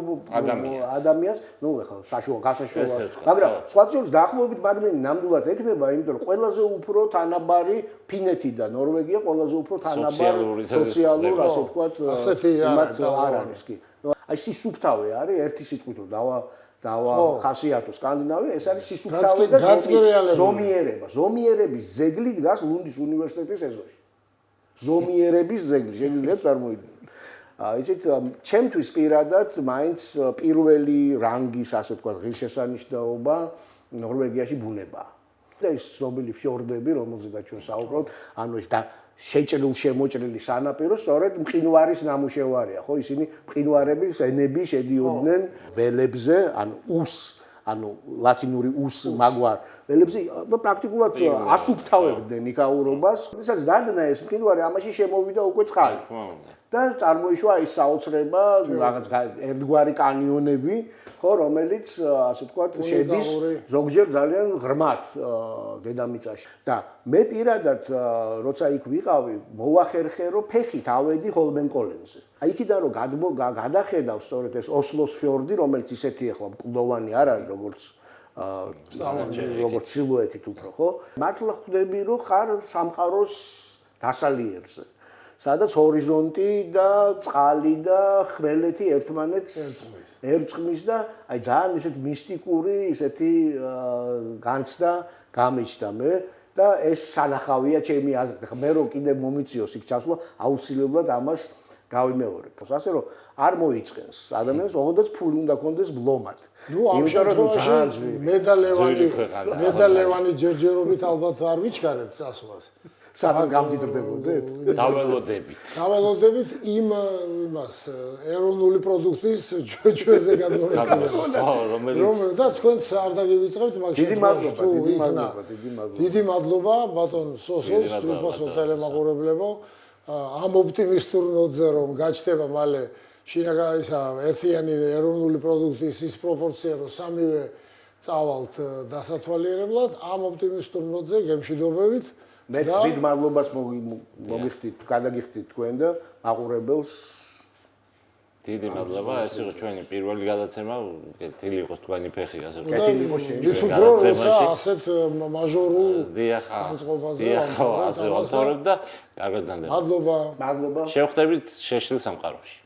ადამიანს, ნუ ეხლა გასაშუალო. მაგრამ სხვა შორის დაახლოებით მაგდენი ნამდვილად ექნება, იმიტომ რომ ყველაზე უფრო თანაბარი ფინეთი და ნორვეგია ყველაზე უფრო თანაბარი სოციალურ, ასე ვთქვათ, იმათ არ არის კი. აი სისუფთავე არის ერთი სიტყვით რომ ხასიათო სკანდინავია, ეს არის სისუფთავე და ზომიერება. ზომიერების ძეგლი დგას ლუნდის უნივერსიტეტის ეზოში. ზომიერების ძეგლი, შეგიძლიათ წარმოიდგინოთ. იცით, ჩემთვის პირადად მაინც პირველი რანგის, ასე ვთქვათ, ღირსშესანიშნაობა ნორვეგიაში ბუნებაა. და ის ცნობილი ფიორდები, რომელზედაც ჩვენ საუბრობთ, ანუ ეს შეჭრილ-შემოჭრილი სანაპირო, სწორედ მყინვარის ნამუშევარია, ხო? ისინი მყინვარების ენები შედიოდნენ ველებზე, ანუ ლათინური უს მაგვარ ველებზე, პრაქტიკულად ასუფთავებდნენ იქაურობას. როდესაც დადგა ეს მყინვარი, ამაში შემოვიდა უკვე წყალი. და წარმოიშვა ის საოცრება, რაღაც ერთგვარი კანიონები, ხო, რომელიც ასე ვთქვათ, შედის ზოგჯერ ძალიან ღრმად დედამიწაში. და მე პირადად როცა იქ ვიყავი, მოვახერხერო ფეხით ავედი ჰოლმენკოლენზე. აი იქიდან რომ გადახედავ სწორედ ეს ოსლოს ფიორდი, რომელიც ისეთი ახლა მკლდოვანი არ არის, როგორც ჩრდილოეთით უფრო, ხო? მართლა ხვდები, რომ ხარ სამყაროს დასალიერზე. სადაც ჰორიზონტი და წყალი და ხმელეთი ერთმანეთს ერწყმის და აი ძალიან ისეთი მისტიკური ისეთი განცდა გამიჩნდა მე და ეს სანახავია ჩემი აზრით. ხა მე რომ კიდე მომიწიოს იქ ჩასვლა, აუცილებლად ამას გავიმეორებ. ასე რომ არ მოიწყენს ადამიანს, ოღონდაც ფული უნდა კონდეს ბლომად. იმიტომ რომ ძალიან მე და ლევანი ჯერჯერობით ალბათ არ ვიჩქარებთ წასვლას. სანამ გამდიდრდებოდეთ? დაველოდებით იმას ეროვნული პროდუქტის ჩვენზე გადმოეცემა. რომელიც და თქვენც არ დაგივიწყებთ მაგ შემთხვევაში. დიდი მადლობა ბატონ სოსოს, თვითონ ტელემაყურებლებო. ამ ოპტიმისტურ ნოტზე რომ გაჩნდება მალე ერთიანი ეროვნული პროდუქტის ის პროპორცია რომ სამივე წავალთ დასათვალიერებლად, ამ ოპტიმისტურ ნოტზე გემშვიდობებით. მე დიდ მადლობას მოგიხდით, გადაგიხდით თქვენ და მაყურებელს დიდი მადლობა, ეს იყო ჩვენი პირველი გადაცემა, კეთილი იყოს თქვენი ფეხი, ასე ვთქვათ. კეთილი იყოს შენი. მით უფრო როცა ასეთ მაჟორულ განწყობაზე ასე ვამთავრებ და კარგად გრძანდება. მადლობა. მადლობა. შევხვდებით შეშლილ სამყაროში.